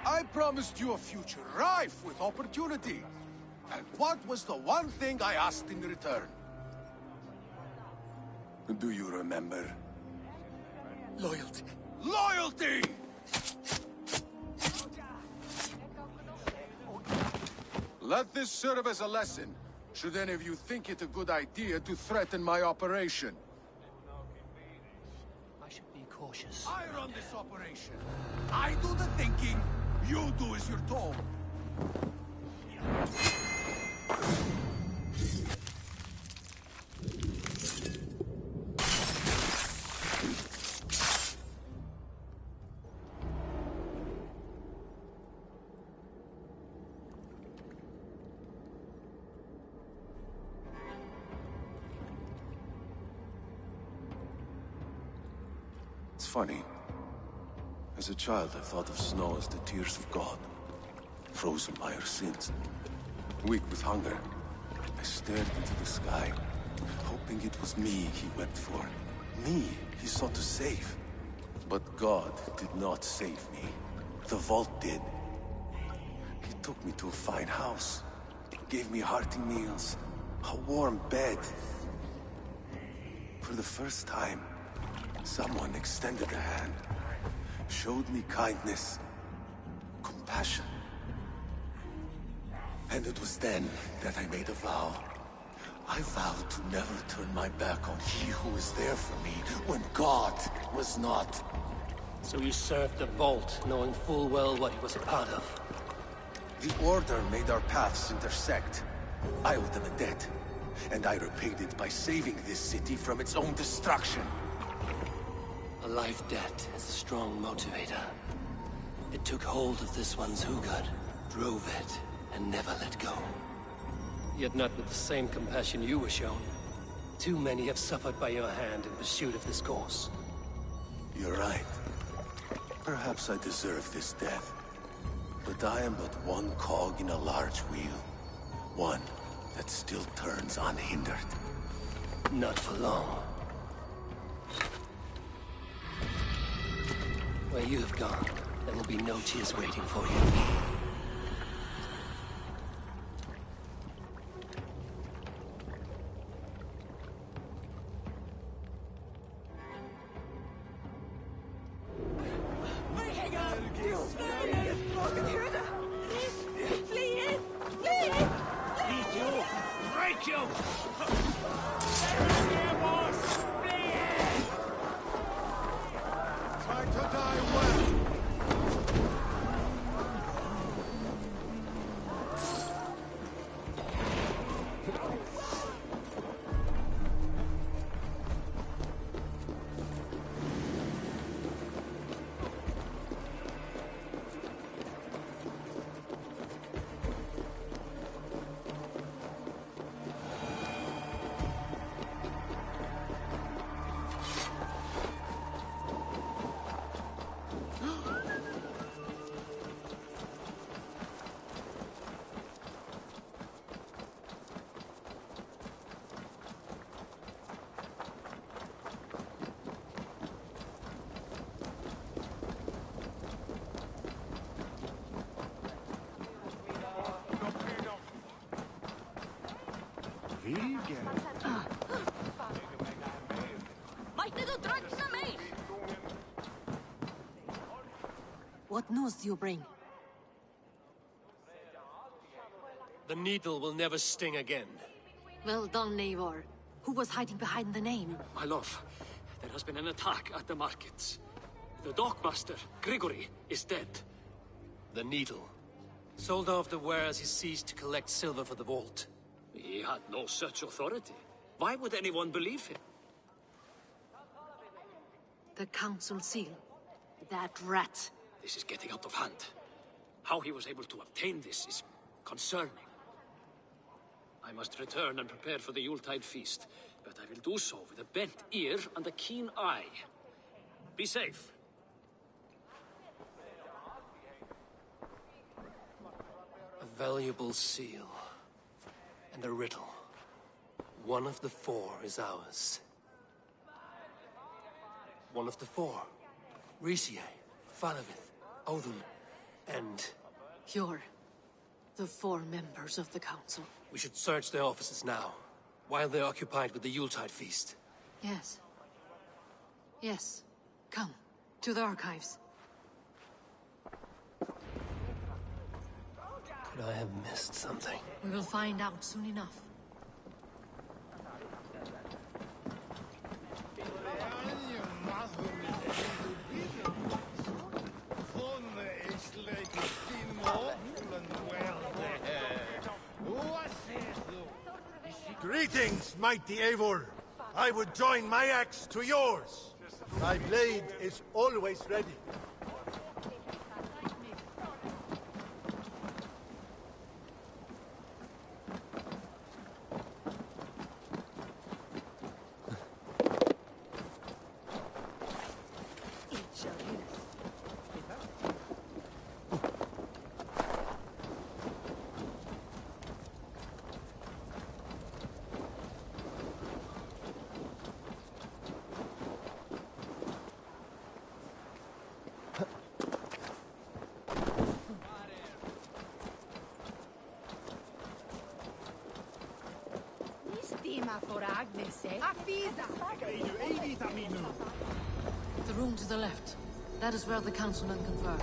I promised you a future rife with opportunity. And what was the one thing I asked in return? Do you remember? Loyalty. Loyalty! Let this serve as a lesson, should any of you think it a good idea to threaten my operation. I should be cautious. I run this operation. I do the thinking. You do as you're told. It's funny. As a child, I thought of snow as the tears of God, frozen by our sins. Weak with hunger, I stared into the sky, hoping it was me he wept for. Me he sought to save. But God did not save me. The vault did. He took me to a fine house, gave me hearty meals, a warm bed. For the first time, someone extended a hand, showed me kindness, compassion. And it was then that I made a vow. I vowed to never turn my back on he who was there for me when God was not. So you served the Vault, knowing full well what it was a part of. The Order made our paths intersect. I owed them a debt, and I repaid it by saving this city from its own destruction. A life debt is a strong motivator. It took hold of this one's Hugad, drove it, and never let go. Yet not with the same compassion you were shown. Too many have suffered by your hand in pursuit of this course. You're right. Perhaps I deserve this death. But I am but one cog in a large wheel. One that still turns unhindered. Not for long. Where you have gone, there will be no tears waiting for you. What news do you bring? The needle will never sting again. Well done, Eivor. Who was hiding behind the name? My love, there has been an attack at the markets. The dockmaster, Grigory, is dead. The needle. Sold off the wares he seized to collect silver for the vault. He had no such authority. Why would anyone believe him? The council seal. That rat. This is getting out of hand. How he was able to obtain this is concerning. I must return and prepare for the Yuletide feast, but I will do so with a bent ear and a keen eye. Be safe. A valuable seal. And a riddle. One of the four is ours. One of the four. Risie, Faravith, Odin, and... You're the four members of the council. We should search their offices now, while they're occupied with the Yuletide feast. Yes. Yes. Come, to the archives. Could I have missed something? We will find out soon enough. Greetings, mighty Eivor. I would join my axe to yours. My blade is always ready. The room to the left. That is where the councilmen confer.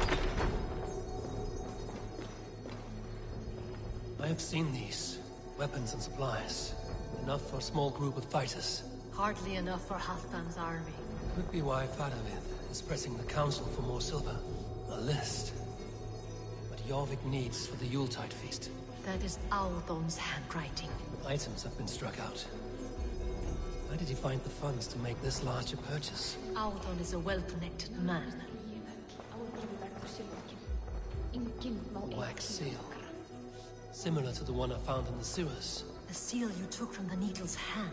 I have seen these. Weapons and supplies. Enough for a small group of fighters. Hardly enough for Halfdan's army. Could be why Faravith is pressing the council for more silver. A list. What Jorvik needs for the Yuletide feast. That is Audon's handwriting. Items have been struck out. Where did he find the funds to make this large a purchase? Audon is a well-connected man. A wax seal. Similar to the one I found in the sewers. The seal you took from the Needle's hand.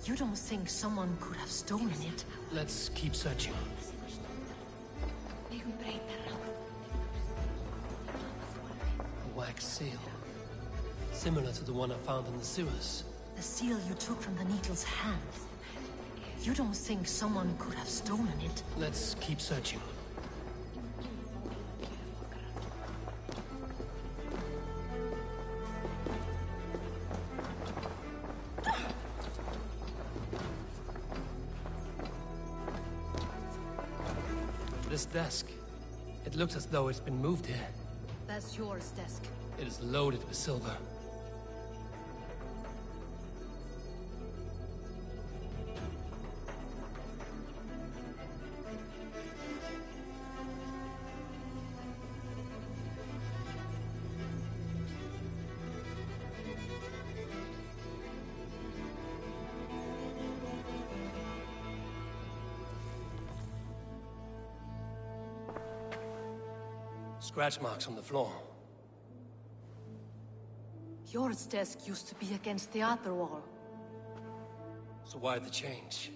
You don't think someone could have stolen it? Let's keep searching. A wax seal. Similar to the one I found in the sewers. The seal you took from the Needle's hand. You don't think someone could have stolen it? Let's keep searching. This desk. It looks as though it's been moved here. That's yours, desk. It is loaded with silver. Scratch marks on the floor. Yours desk used to be against the other wall. So why the change?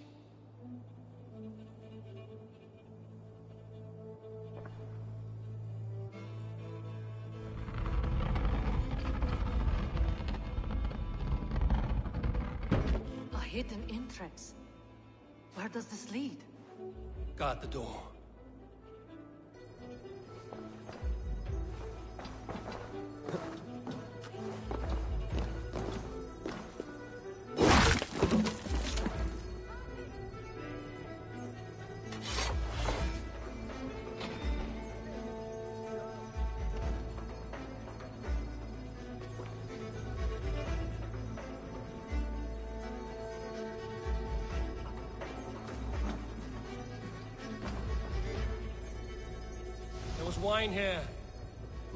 A hidden entrance. Where does this lead? Guard the door. There was wine here.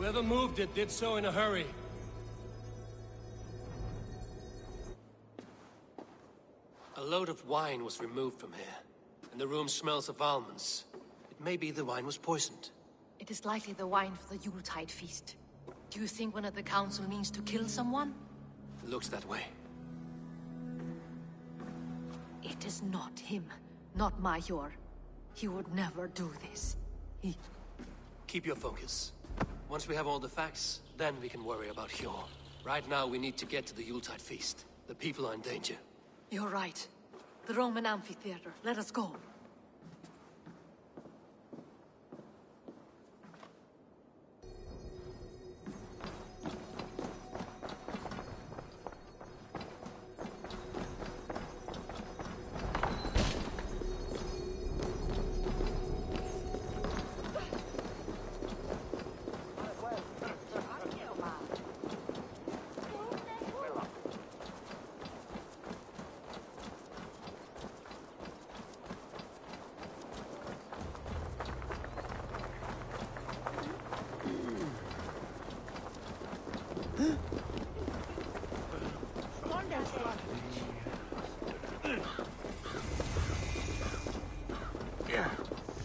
Whoever moved it did so in a hurry. A load of wine was removed from here, and the room smells of almonds. It may be the wine was poisoned. It is likely the wine for the Yuletide feast. Do you think one of the council means to kill someone? It looks that way. It is not him, not Major. He would never do this. Keep your focus. Once we have all the facts, then we can worry about Hjor. Right now, we need to get to the Yuletide feast. The people are in danger. You're right. The Roman amphitheater. Let us go.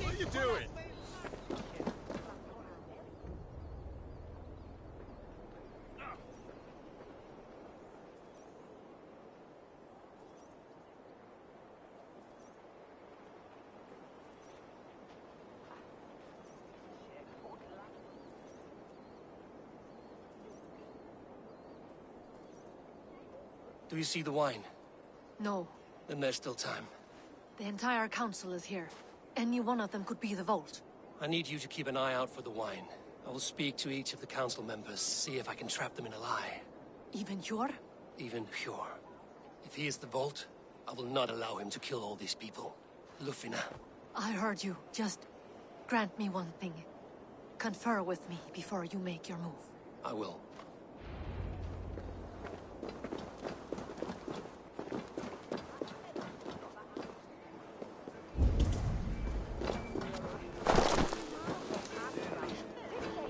What are you doing? Do you see the wine? No. Then there's still time. The entire council is here. Any one of them could be the Vault. I need you to keep an eye out for the wine. I will speak to each of the council members, see if I can trap them in a lie. Even Hjor? Even Hjor. If he is the Vault, I will not allow him to kill all these people. Lufina. I heard you. Just grant me one thing. Confer with me before you make your move. I will.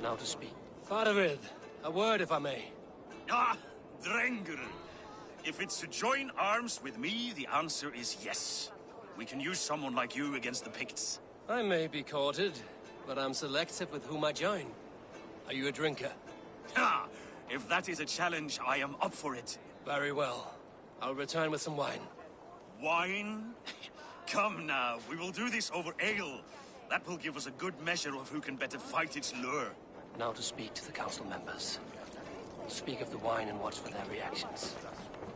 Now to speak. Faravid, a word if I may. Ah, Drengr. If it's to join arms with me, the answer is yes. We can use someone like you against the Picts. I may be courted, but I'm selective with whom I join. Are you a drinker? Ha! If that is a challenge, I am up for it. Very well. I'll return with some wine. Wine? Come now, we will do this over ale. That will give us a good measure of who can better fight its lure. Now to speak to the council members. Speak of the wine and watch for their reactions.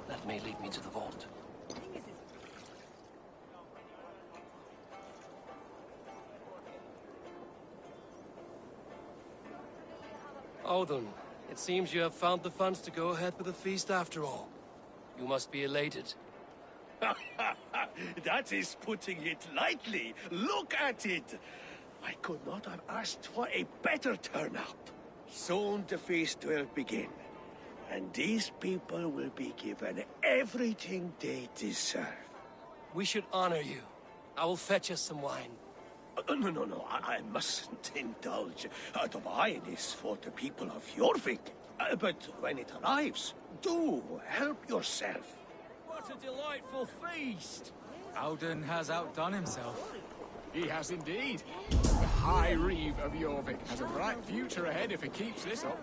That may lead me to the vault. Odin, it seems you have found the funds to go ahead with the feast after all. You must be elated. That is putting it lightly. Look at it. I could not have asked for a better turnout. Soon the feast will begin. And these people will be given everything they deserve. We should honor you. I will fetch us some wine. No. I mustn't indulge. The wine is for the people of Jorvik. But when it arrives, do help yourself. What a delightful feast! Alden has outdone himself. He has indeed. The High Reeve of Jorvik has a bright future ahead if he keeps this up.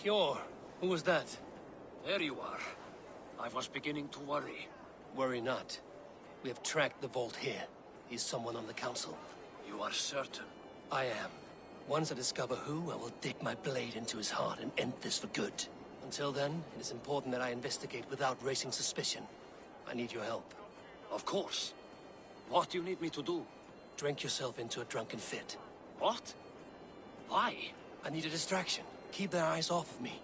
Hjor, who was that? There you are. I was beginning to worry. Worry not. We have tracked the vault here. He's someone on the council. You are certain? I am. Once I discover who, I will dig my blade into his heart and end this for good. Until then, it is important that I investigate without raising suspicion. I need your help. Of course. What do you need me to do? Drink yourself into a drunken fit. What? Why? I need a distraction. Keep their eyes off of me.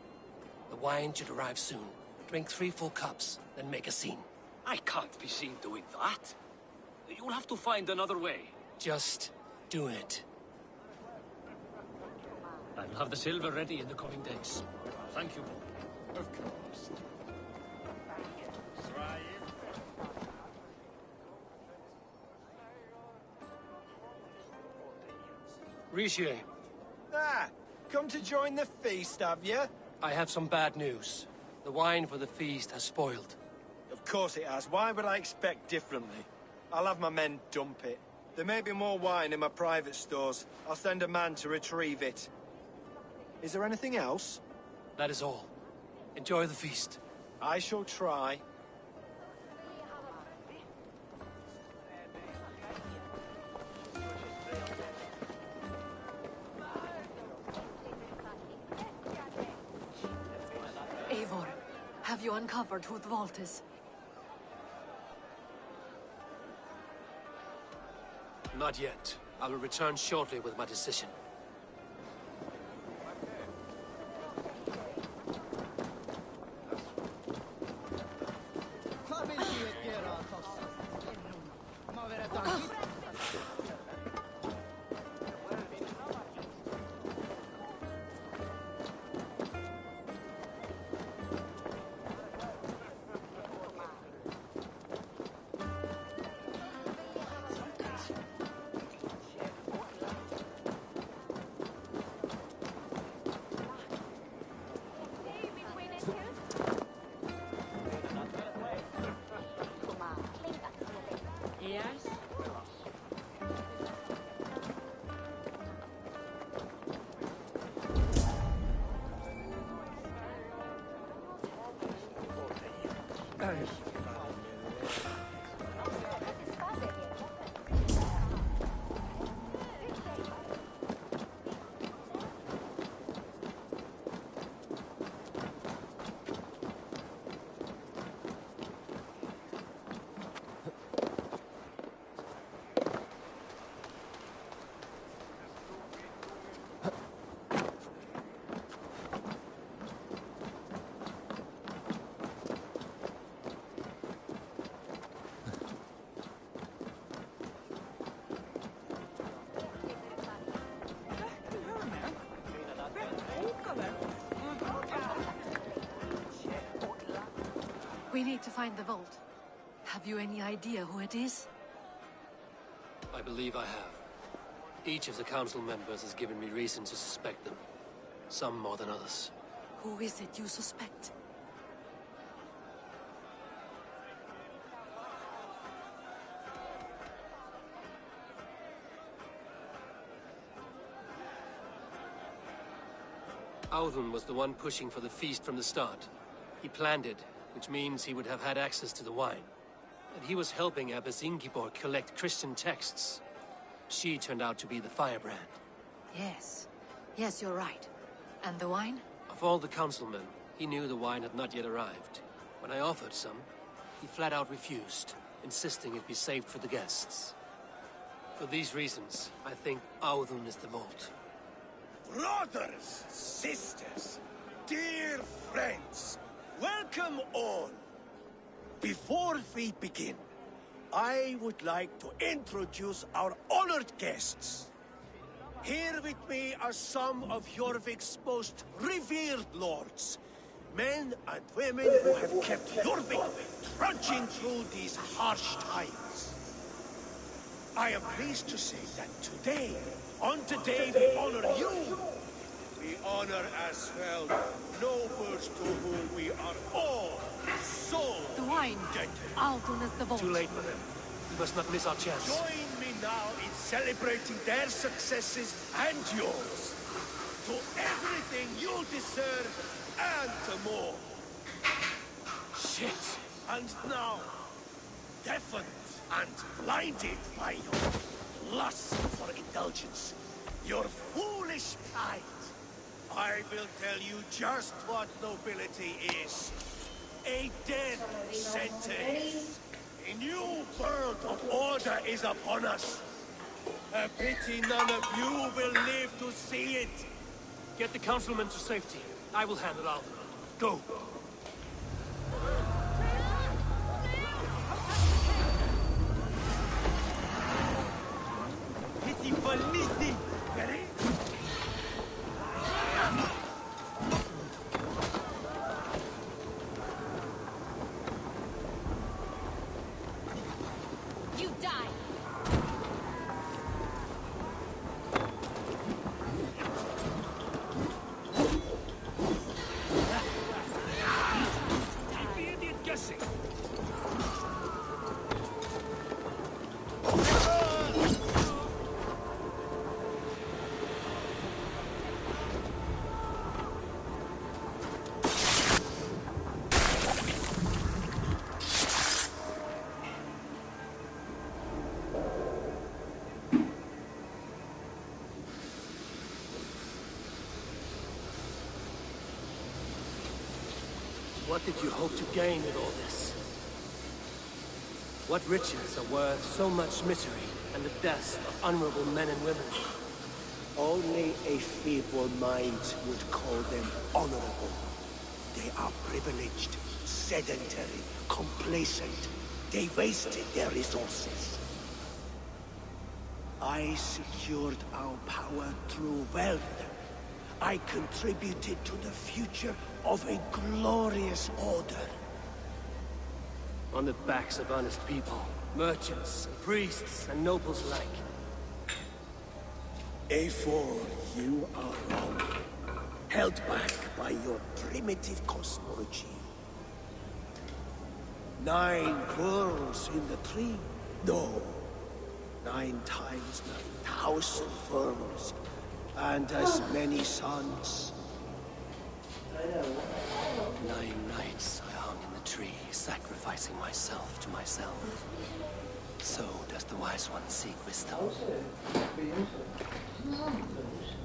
The wine should arrive soon. Drink 3 full cups, then make a scene. I can't be seen doing that. You'll have to find another way. Just do it. I'll have the silver ready in the coming days. Thank you. Of course. Richier, Ah, come to join the feast, have you? I have some bad news. The wine for the feast has spoiled. Of course it has. Why would I expect differently? I'll have my men dump it. There may be more wine in my private stores. I'll send a man to retrieve it. Is there anything else? That is all. Enjoy the feast. I shall try. Eivor, have you uncovered who the vault is? Not yet. I will return shortly with my decision. We need to find the vault. Have you any idea who it is? I believe I have. Each of the council members has given me reason to suspect them. Some more than others. Who is it you suspect? Audun was the one pushing for the feast from the start. He planned it, which means he would have had access to the wine. And he was helping Abbess Ingeborg collect Christian texts. She turned out to be the firebrand. Yes. Yes, you're right. And the wine? Of all the councilmen, he knew the wine had not yet arrived. When I offered some, he flat out refused, insisting it be saved for the guests. For these reasons, I think Audun is the vault. Brothers, sisters, dear friends, welcome all. Before we begin, I would like to introduce our honored guests. Here with me are some of Jorvik's most revered lords, men and women who have kept Jorvik trudging through these harsh times. I am pleased to say that today, on today we honor you. We honor as well nobles to whom we are all so the wine. Audun is the vault. Too late for them. We must not miss our chance. Join me now in celebrating their successes and yours. To everything you deserve and to more. Shit! And now, deafened and blinded by your lust for indulgence, your foolish pride, I will tell you just what nobility is. A death sentence. A new world of order is upon us. A pity none of you will live to see it. Get the councilman to safety. I will handle Alva. Go! Missy for Missy! Get it? You die! Keep the idiot guessing. What did you hope to gain with all this? What riches are worth so much misery and the deaths of honorable men and women? Only a feeble mind would call them honorable. They are privileged, sedentary, complacent. They wasted their resources. I secured our power through wealth. I contributed to the future of a glorious order. On the backs of honest people, merchants, and priests, and nobles alike. Eivor, you are wrong. Held back by your primitive cosmology. 9 worlds in the tree? No. 9 times 9,000 worlds. And as many suns. 9 nights I hung in the tree, sacrificing myself to myself. So does the Wise One seek wisdom.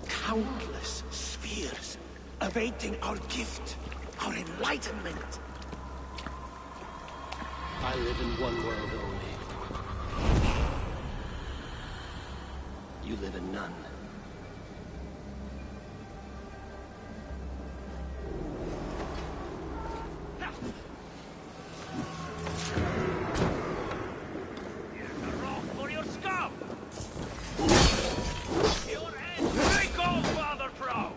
Countless spheres, awaiting our gift, our enlightenment. I live in one world only. You live in none. For your scum! Your head! Take off, Father Proud!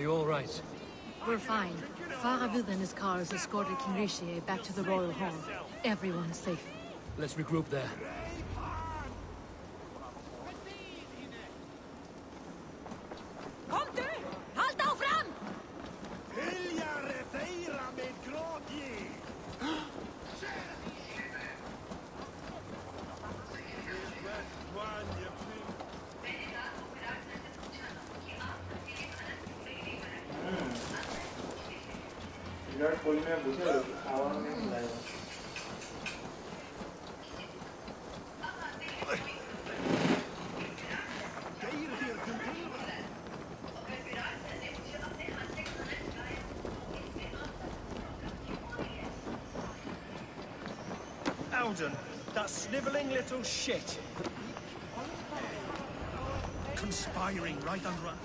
you all right? We're fine. Faravid and his cars escorted King Rishi back to the Royal Hall. Everyone is safe. Let's regroup there. Kom du! Halt av fram! Alden, that snivelling little shit. Conspiring right under our...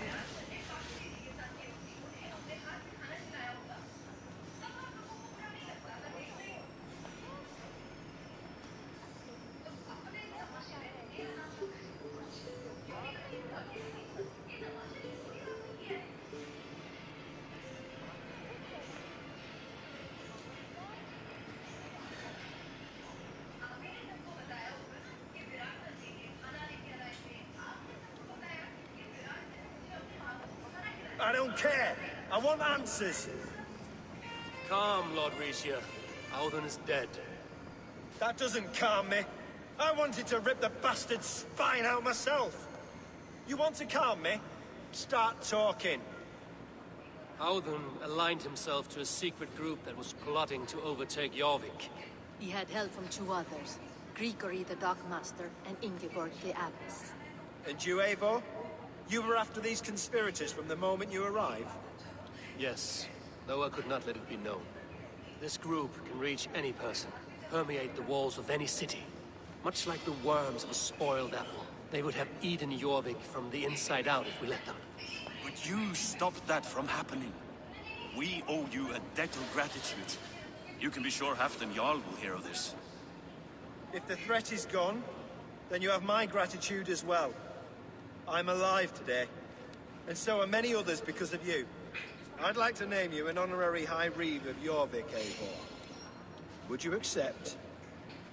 I don't care. I want answers. Calm, Lord Rishia. Audun is dead. That doesn't calm me. I wanted to rip the bastard's spine out myself. You want to calm me? Start talking. Audun aligned himself to a secret group that was plotting to overtake Jorvik. He had help from two others. Grigory the Dockmaster and Ingeborg the Abbess. And you, Eivor? You were after these conspirators from the moment you arrived? Yes, though I could not let it be known. This group can reach any person, permeate the walls of any city. Much like the worms of a spoiled apple. They would have eaten Jorvik from the inside out if we let them. Would you stop that from happening? We owe you a debt of gratitude. You can be sure Halfdan Jarl will hear of this. If the threat is gone, then you have my gratitude as well. I'm alive today, and so are many others because of you. I'd like to name you an honorary High Reeve of Jorvik, Eivor. Would you accept?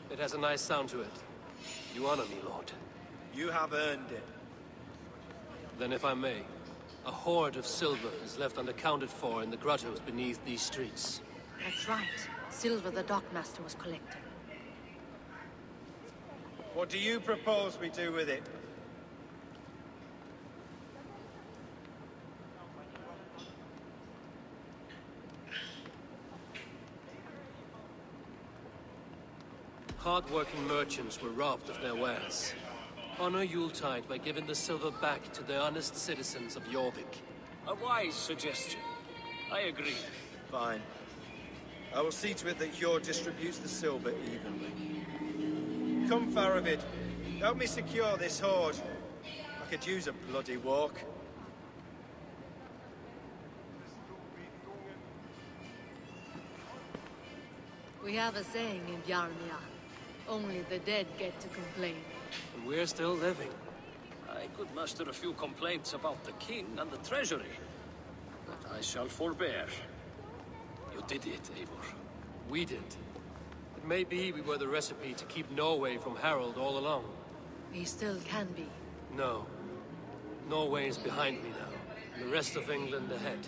It has a nice sound to it. You honor me, Lord. You have earned it. Then if I may, a hoard of silver is left unaccounted for in the grottos beneath these streets. That's right. Silver the Dockmaster was collecting. What do you propose we do with it? Hard-working merchants were robbed of their wares. Honor Yuletide by giving the silver back to the honest citizens of Jorvik. A wise suggestion. I agree. Fine. I will see to it that Hjord distributes the silver evenly. Come, Faravid. Help me secure this hoard. I could use a bloody walk. We have a saying in Bjarnia. Only the dead get to complain. And we're still living. I could muster a few complaints about the king and the treasury. But I shall forbear. You did it, Eivor. We did. It may be we were the recipe to keep Norway from Harald all along. We still can be. No. Norway is behind me now, and the rest of England ahead.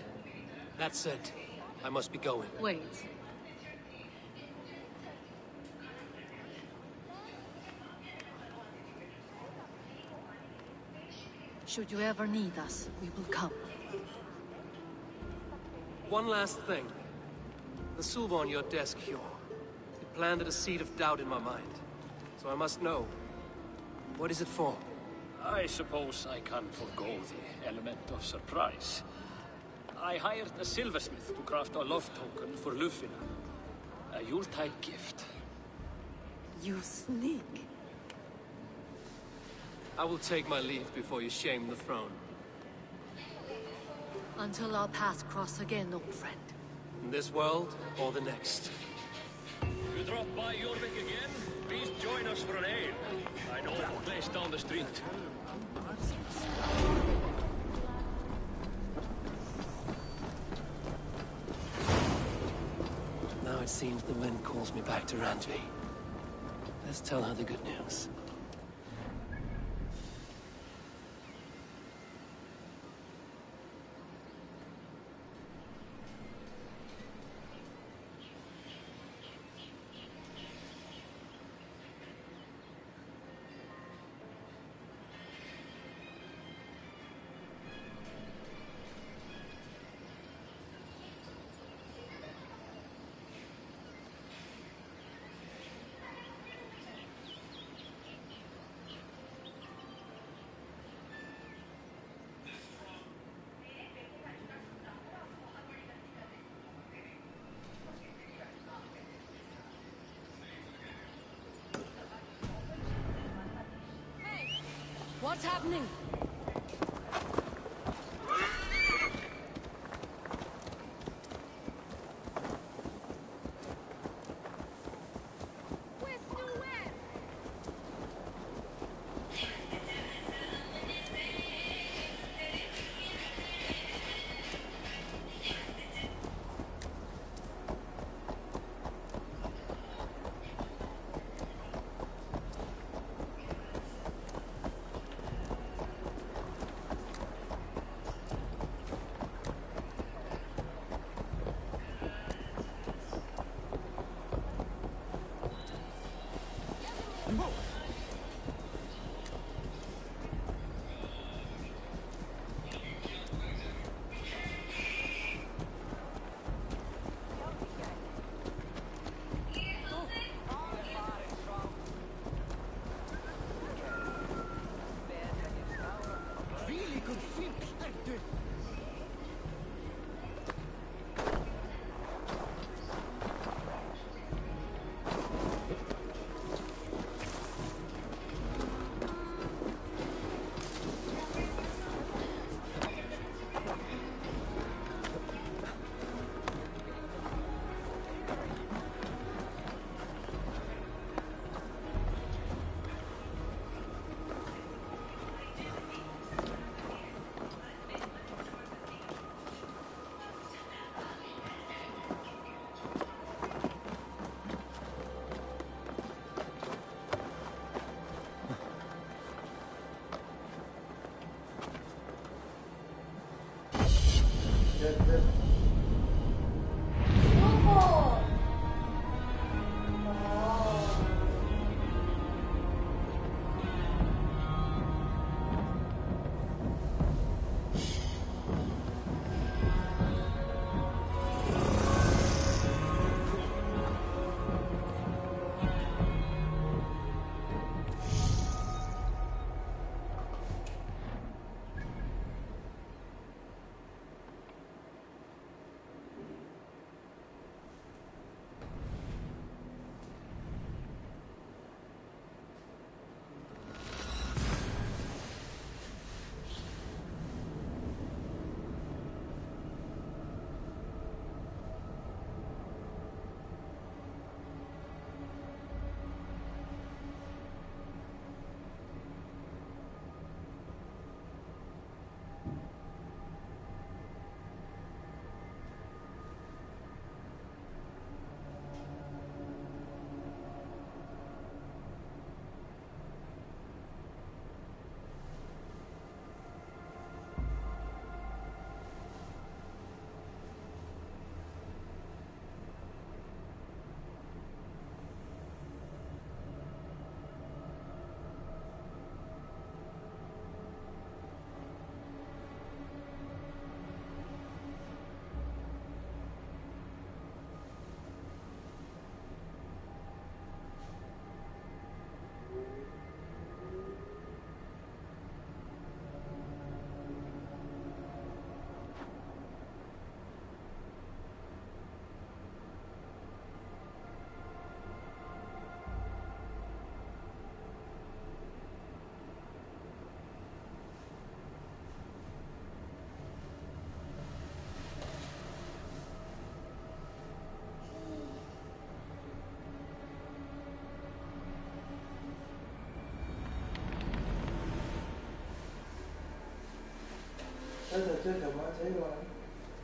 That said, I must be going. Wait. Should you ever need us, we will come. One last thing. The silver on your desk, Hjor. It planted a seed of doubt in my mind. So I must know. What is it for? I suppose I can forgo the element of surprise. I hired a silversmith to craft a love token for Lufina. A Yuletide gift. You sneak. I will take my leave before you shame the throne. Until our paths cross again, old friend. In this world, or the next. You drop by Jorvik again? Please join us for an ale. I know of a place down the street. it seems the wind calls me back to Randvi. Let's tell her the good news. What's happening?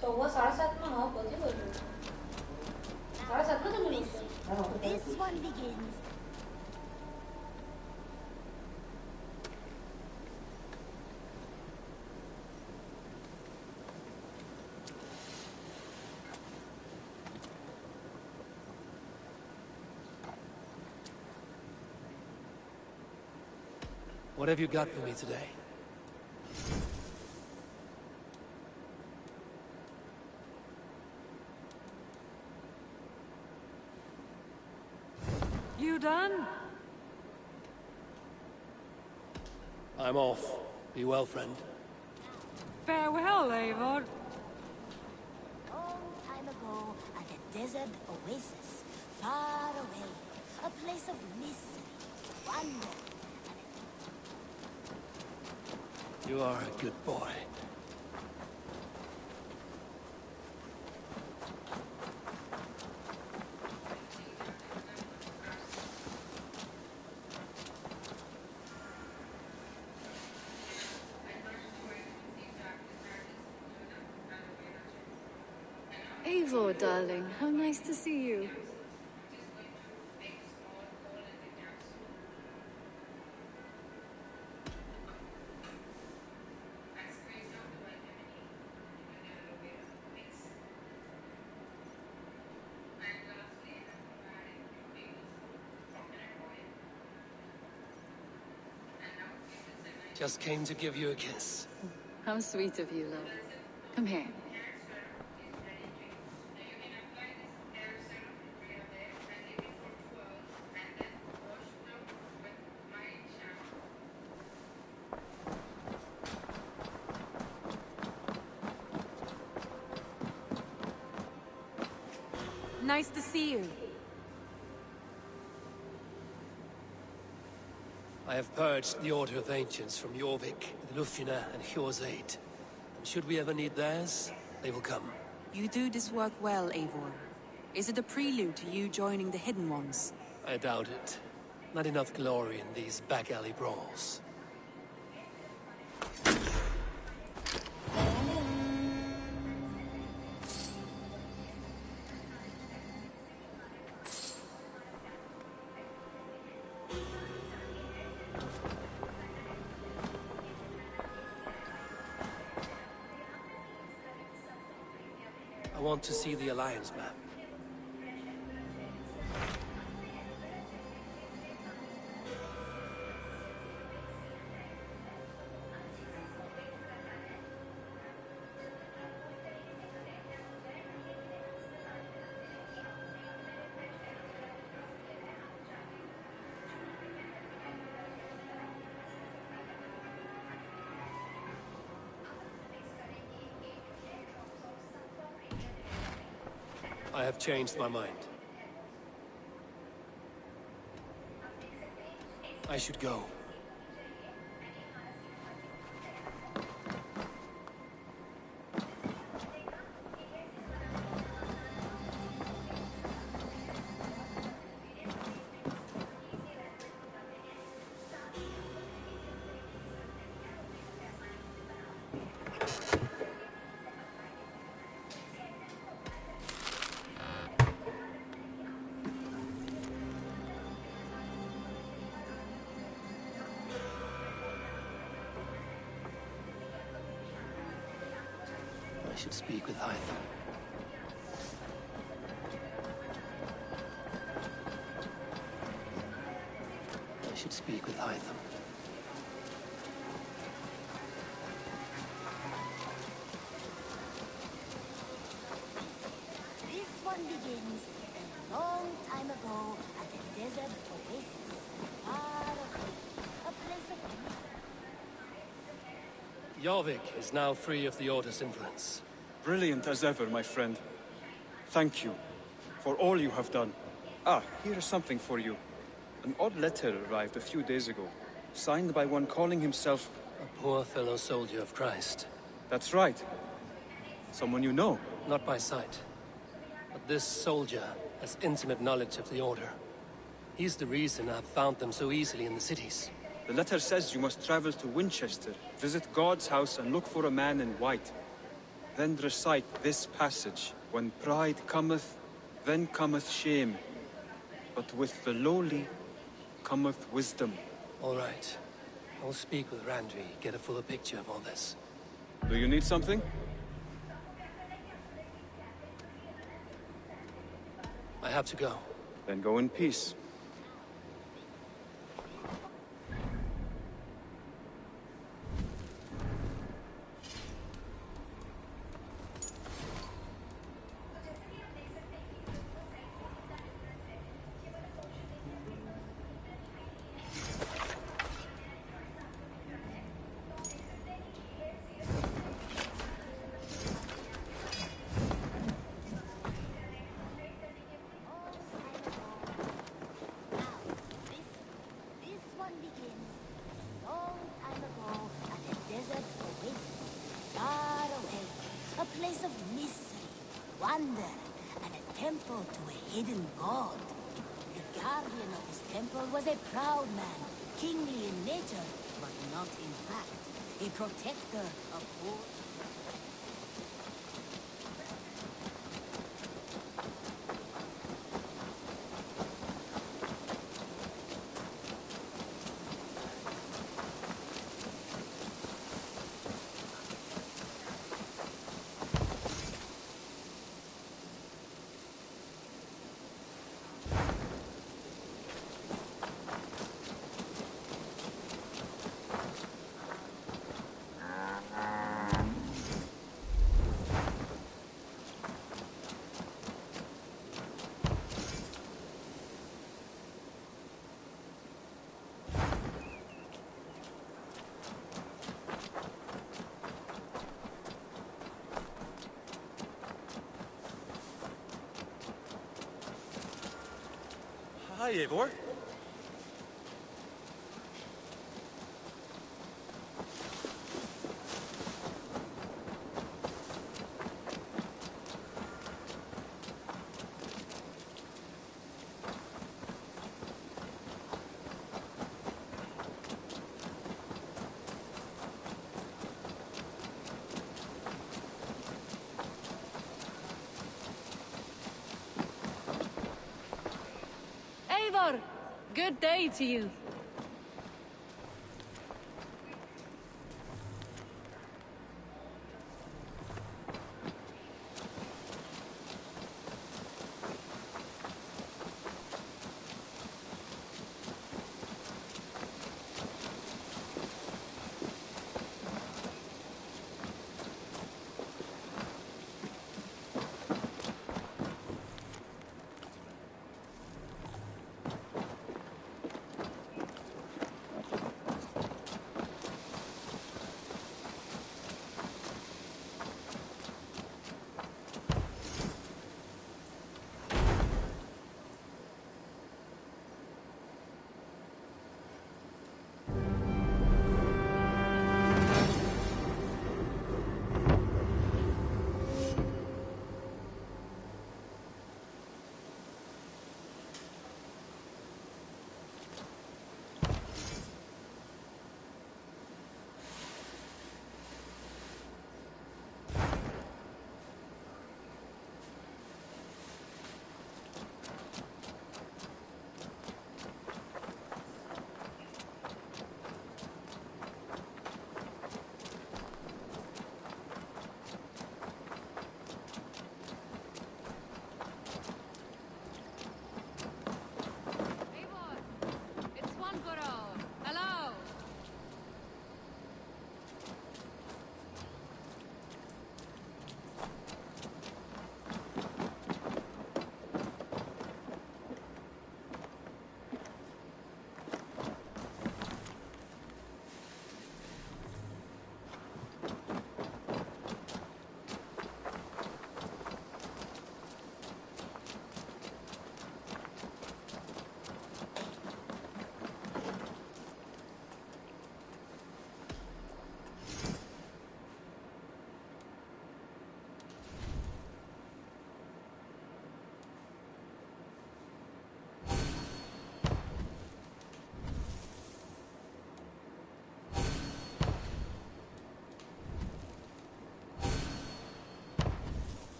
저거 4살 만 버티고 있어. 4살 one begins. What have you got for me today? You done? I'm off. Be well, friend. Farewell, Eivor. Long time ago, at a desert oasis, far away, a place of mystery, wonder. You are a good boy. Eivor, darling, how nice to see you. Just came to give you a kiss. How sweet of you, love. Come here. Nice to see you. I have purged the Order of Ancients from Jorvik, with Lufina and Hjor's aid. And should we ever need theirs, they will come. You do this work well, Eivor. Is it a prelude to you joining the Hidden Ones? I doubt it. Not enough glory in these back-alley brawls. I want to see the Alliance map. I have changed my mind. I should go. I should speak with Hytham. I should speak with Hytham. This one begins a long time ago at a desert oasis, far away, a place of Jorvik is now free of the Order's influence. Brilliant as ever, my friend. Thank you for all you have done. Ah, here is something for you. An odd letter arrived a few days ago, signed by one calling himself... A poor fellow soldier of Christ. That's right. Someone you know. Not by sight. But this soldier has intimate knowledge of the Order. He's the reason I've found them so easily in the cities. The letter says you must travel to Winchester, visit God's house and look for a man in white. Then recite this passage. When pride cometh, then cometh shame. but with the lowly cometh wisdom. All right. I'll speak with Randvi, get a fuller picture of all this. Do you need something? I have to go. Then go in peace. Was a proud man, kingly in nature, but not in fact, a protector of poor. Hi, Eivor. Eivor! Good day to you.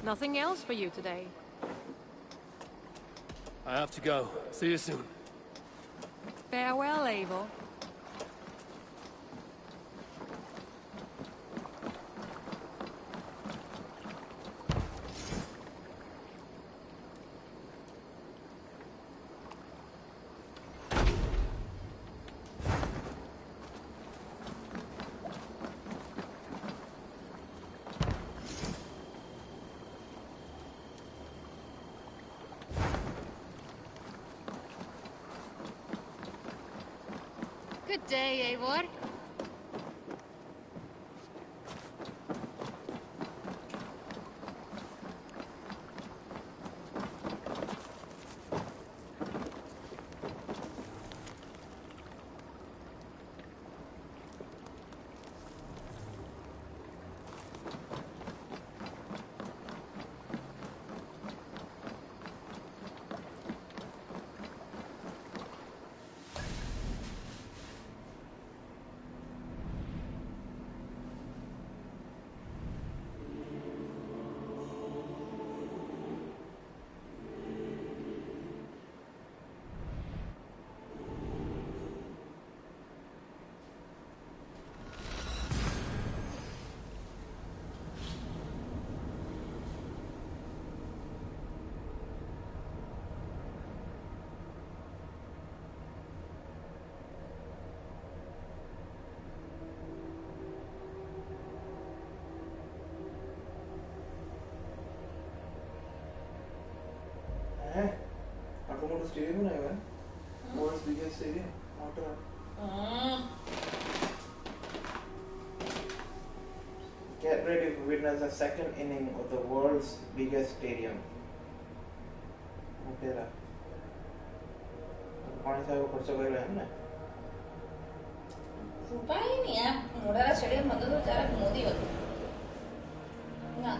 Nothing else for you today? I have to go. See you soon. Farewell, Eivor. Good day, Eivor. Automotive stadium na yaar. World's biggest stadium. Get ready to witness the second inning of the world's biggest stadium. Motera. पानी साहब खर्च कर रहे हैं ना. रुपया ही नहीं है. मोटेरा स्टेडियम मतलब तो चारा मोदी होता. ना.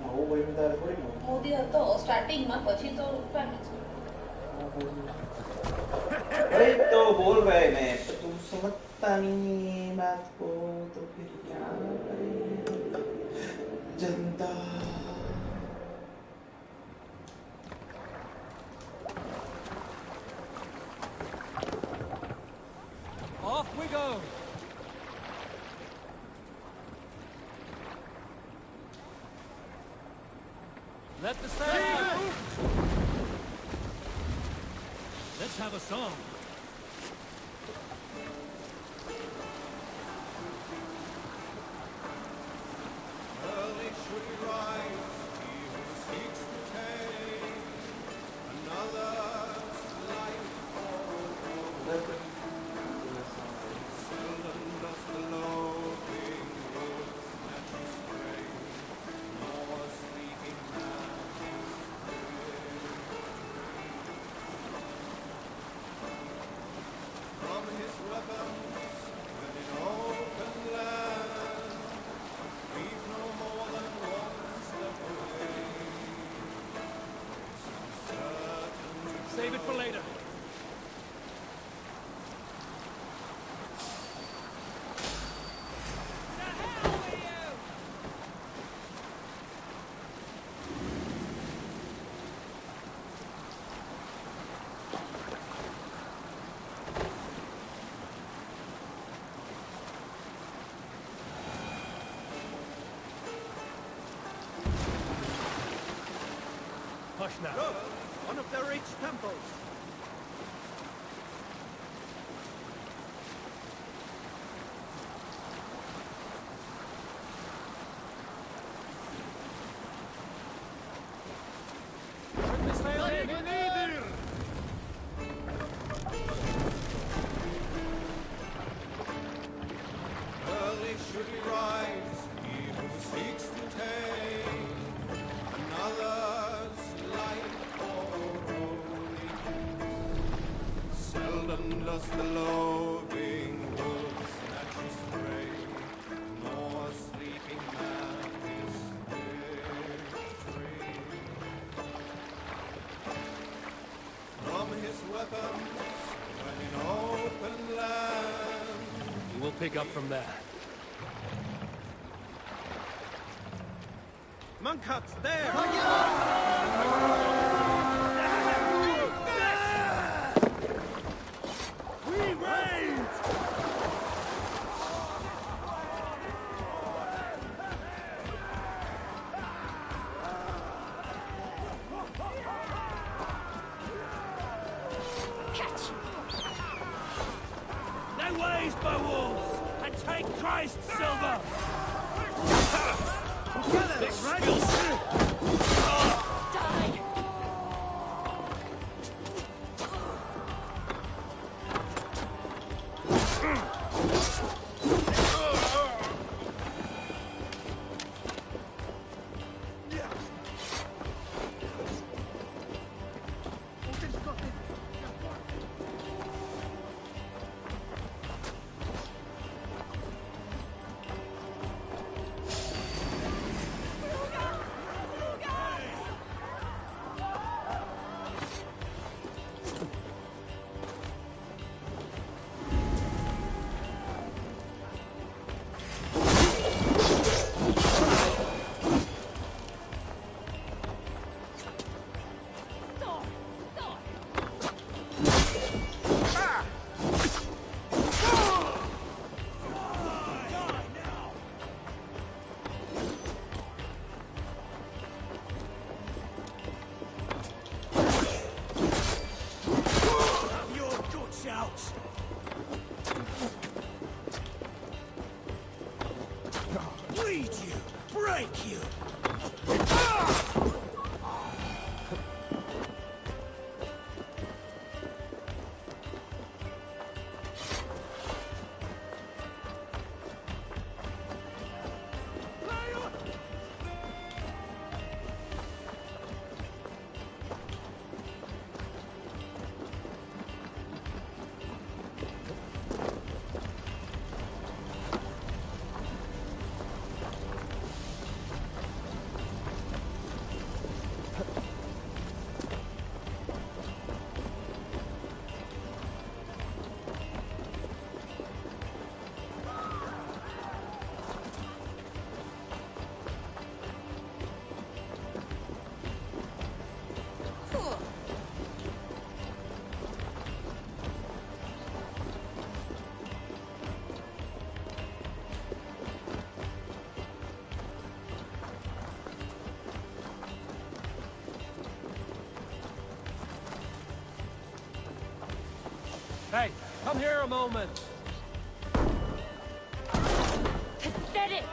ना वो कोई मिलता है कोई नहीं. मोदी होता हो स्टार्टिंग में पची तो रुपया मिलता. अरे तो बोल रहे मैं तो तुम समझता नहीं बात को तो फिर क्या करें जनता. Off we go! Let the sail out! Let's have a song. Early should we rise, he who seeks to take another's life for gold. Seldom does the loving wood snatch his prey, nor a sleeping man his from his weapons when in open land, leave no more than one step away. Save it for later. Hush now. Look, one of the rich temples. Bring the sail in! Early should we rise, he who seeks to take another's life for holy. Seldom does the loving wood snatch his prey, nor a sleeping man his victory. From his weapons, when in open land, You will pick up from there. Monkups, there! We raid! Catch! Their ways, Beowulf! And take Christ's silver! Together, right? Die! Bleed you! Break you! Hey, come here a moment. Pathetic!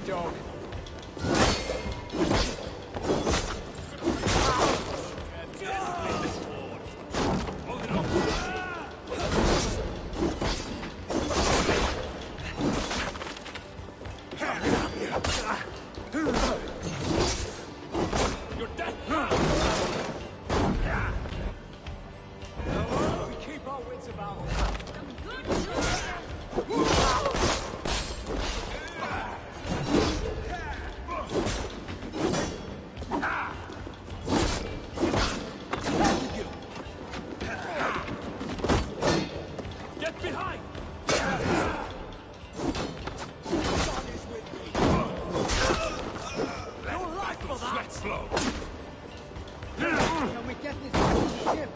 Dog. You're dead! We keep our wits about us. Get behind! Your life for that! Sweat slow! Can we get this on the ship?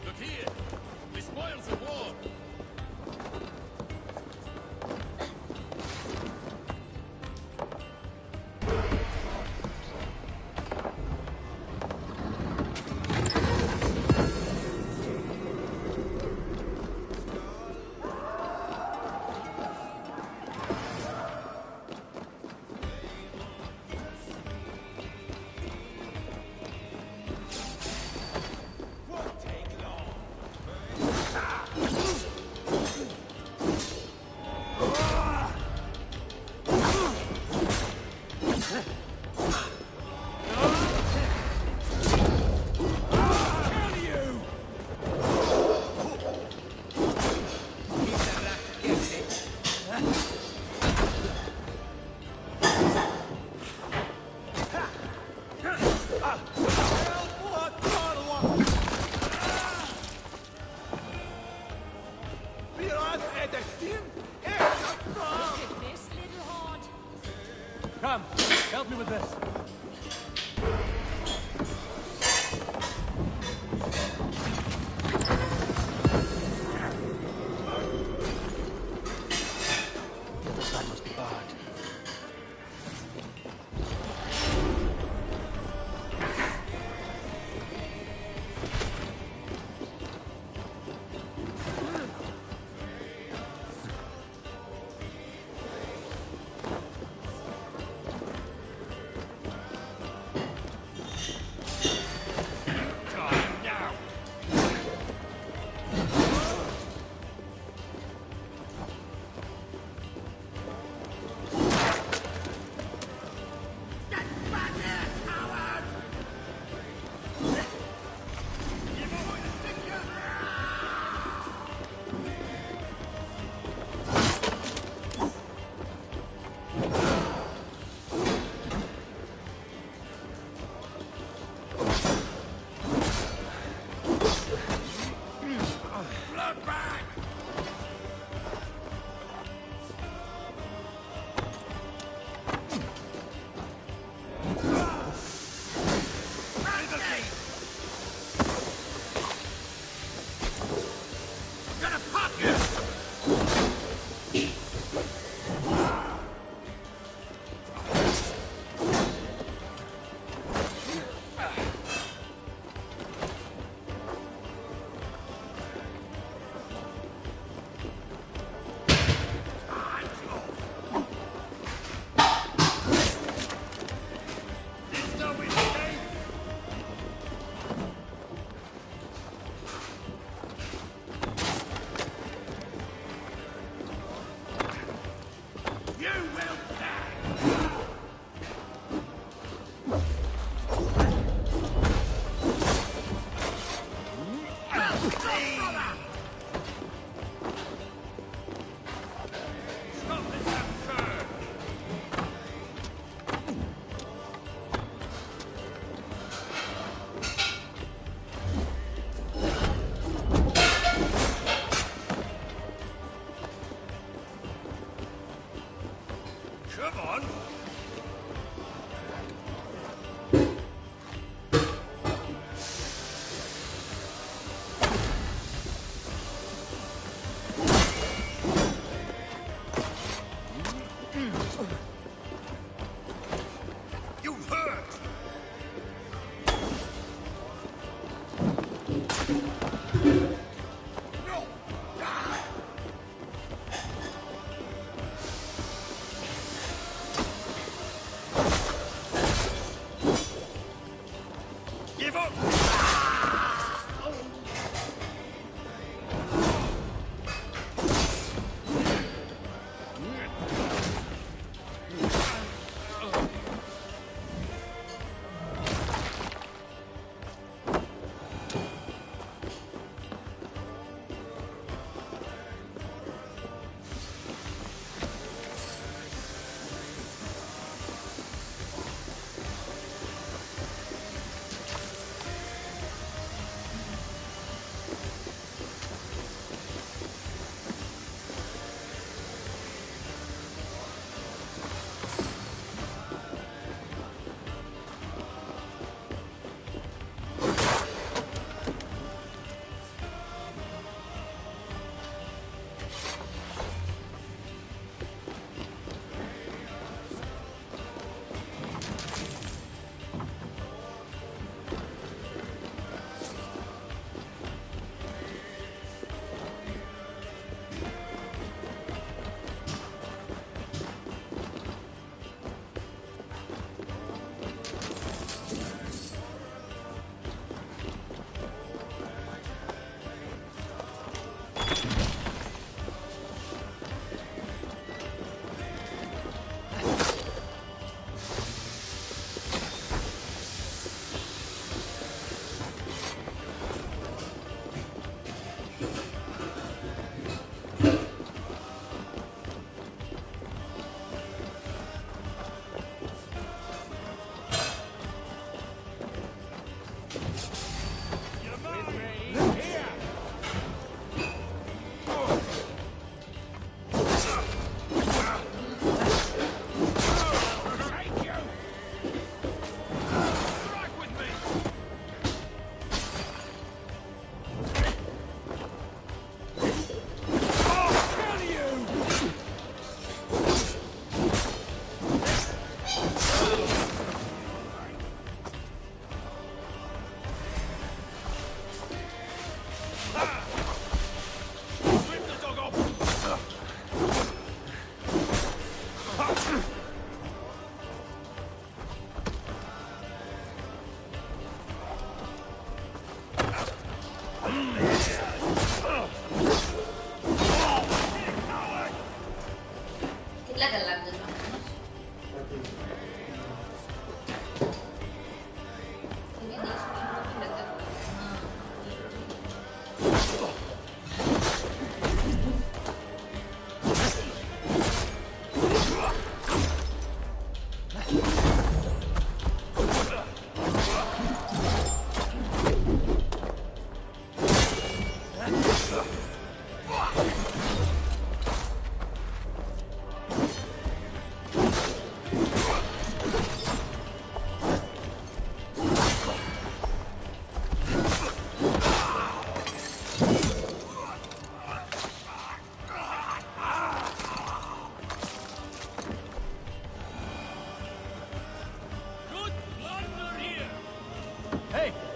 Look here! The spoils of war! Help me with this. The other side must be barred.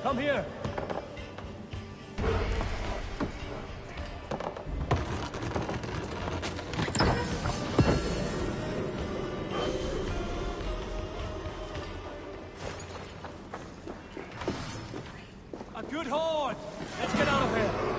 Come here! A good horde! Let's get out of here!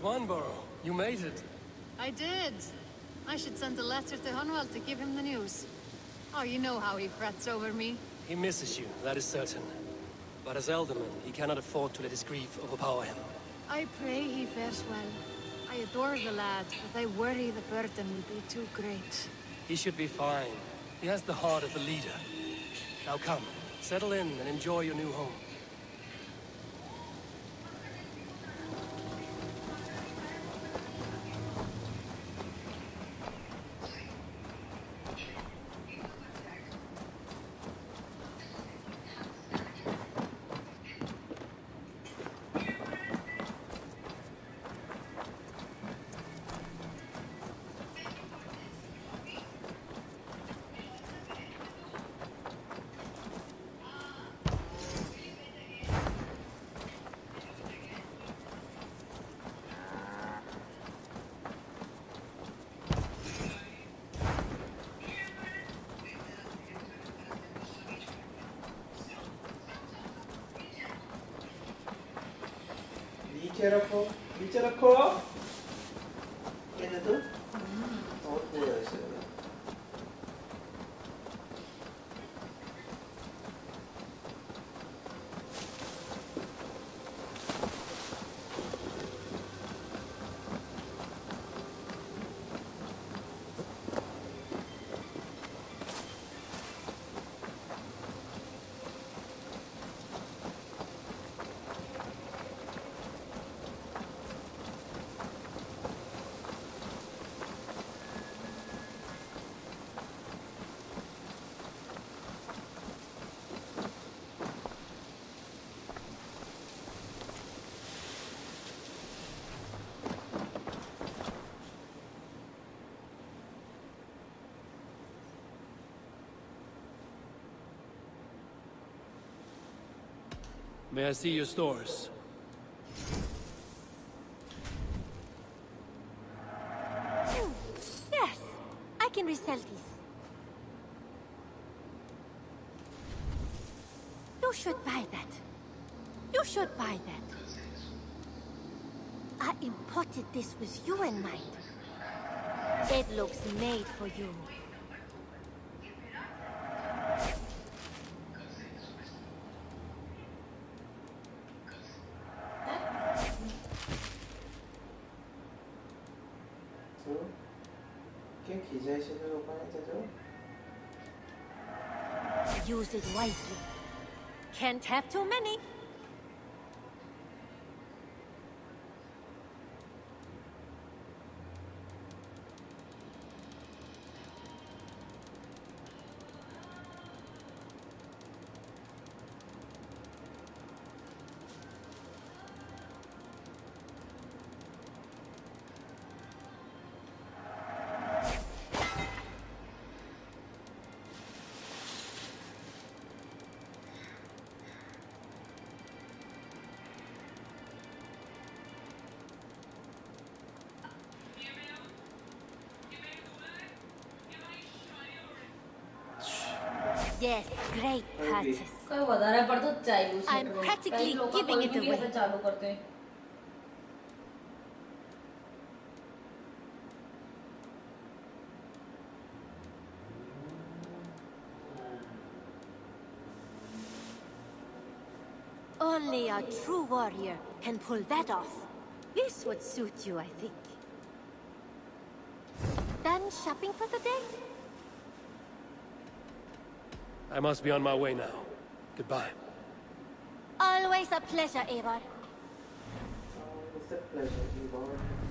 Swanborough, you made it. I did. I should send a letter to Hunwell to give him the news. Oh, you know how he frets over me. He misses you, that is certain. But as Elderman, he cannot afford to let his grief overpower him. I pray he fares well. I adore the lad, but I worry the burden will be too great. He should be fine. He has the heart of a leader. Now come, settle in and enjoy your new home. Dice racco? Vieni tu? Oh, deve essere. May I see your stores? Yes, I can resell these. You should buy that. You should buy that. I imported this with you in mind. It looks made for you. Use it wisely. Can't have too many. Yes, great purchase. I'm practically giving it away. Only a true warrior can pull that off. This would suit you, I think. Done shopping for the day? I must be on my way now. Goodbye. Always a pleasure, Eivor. It's a pleasure, Eivor.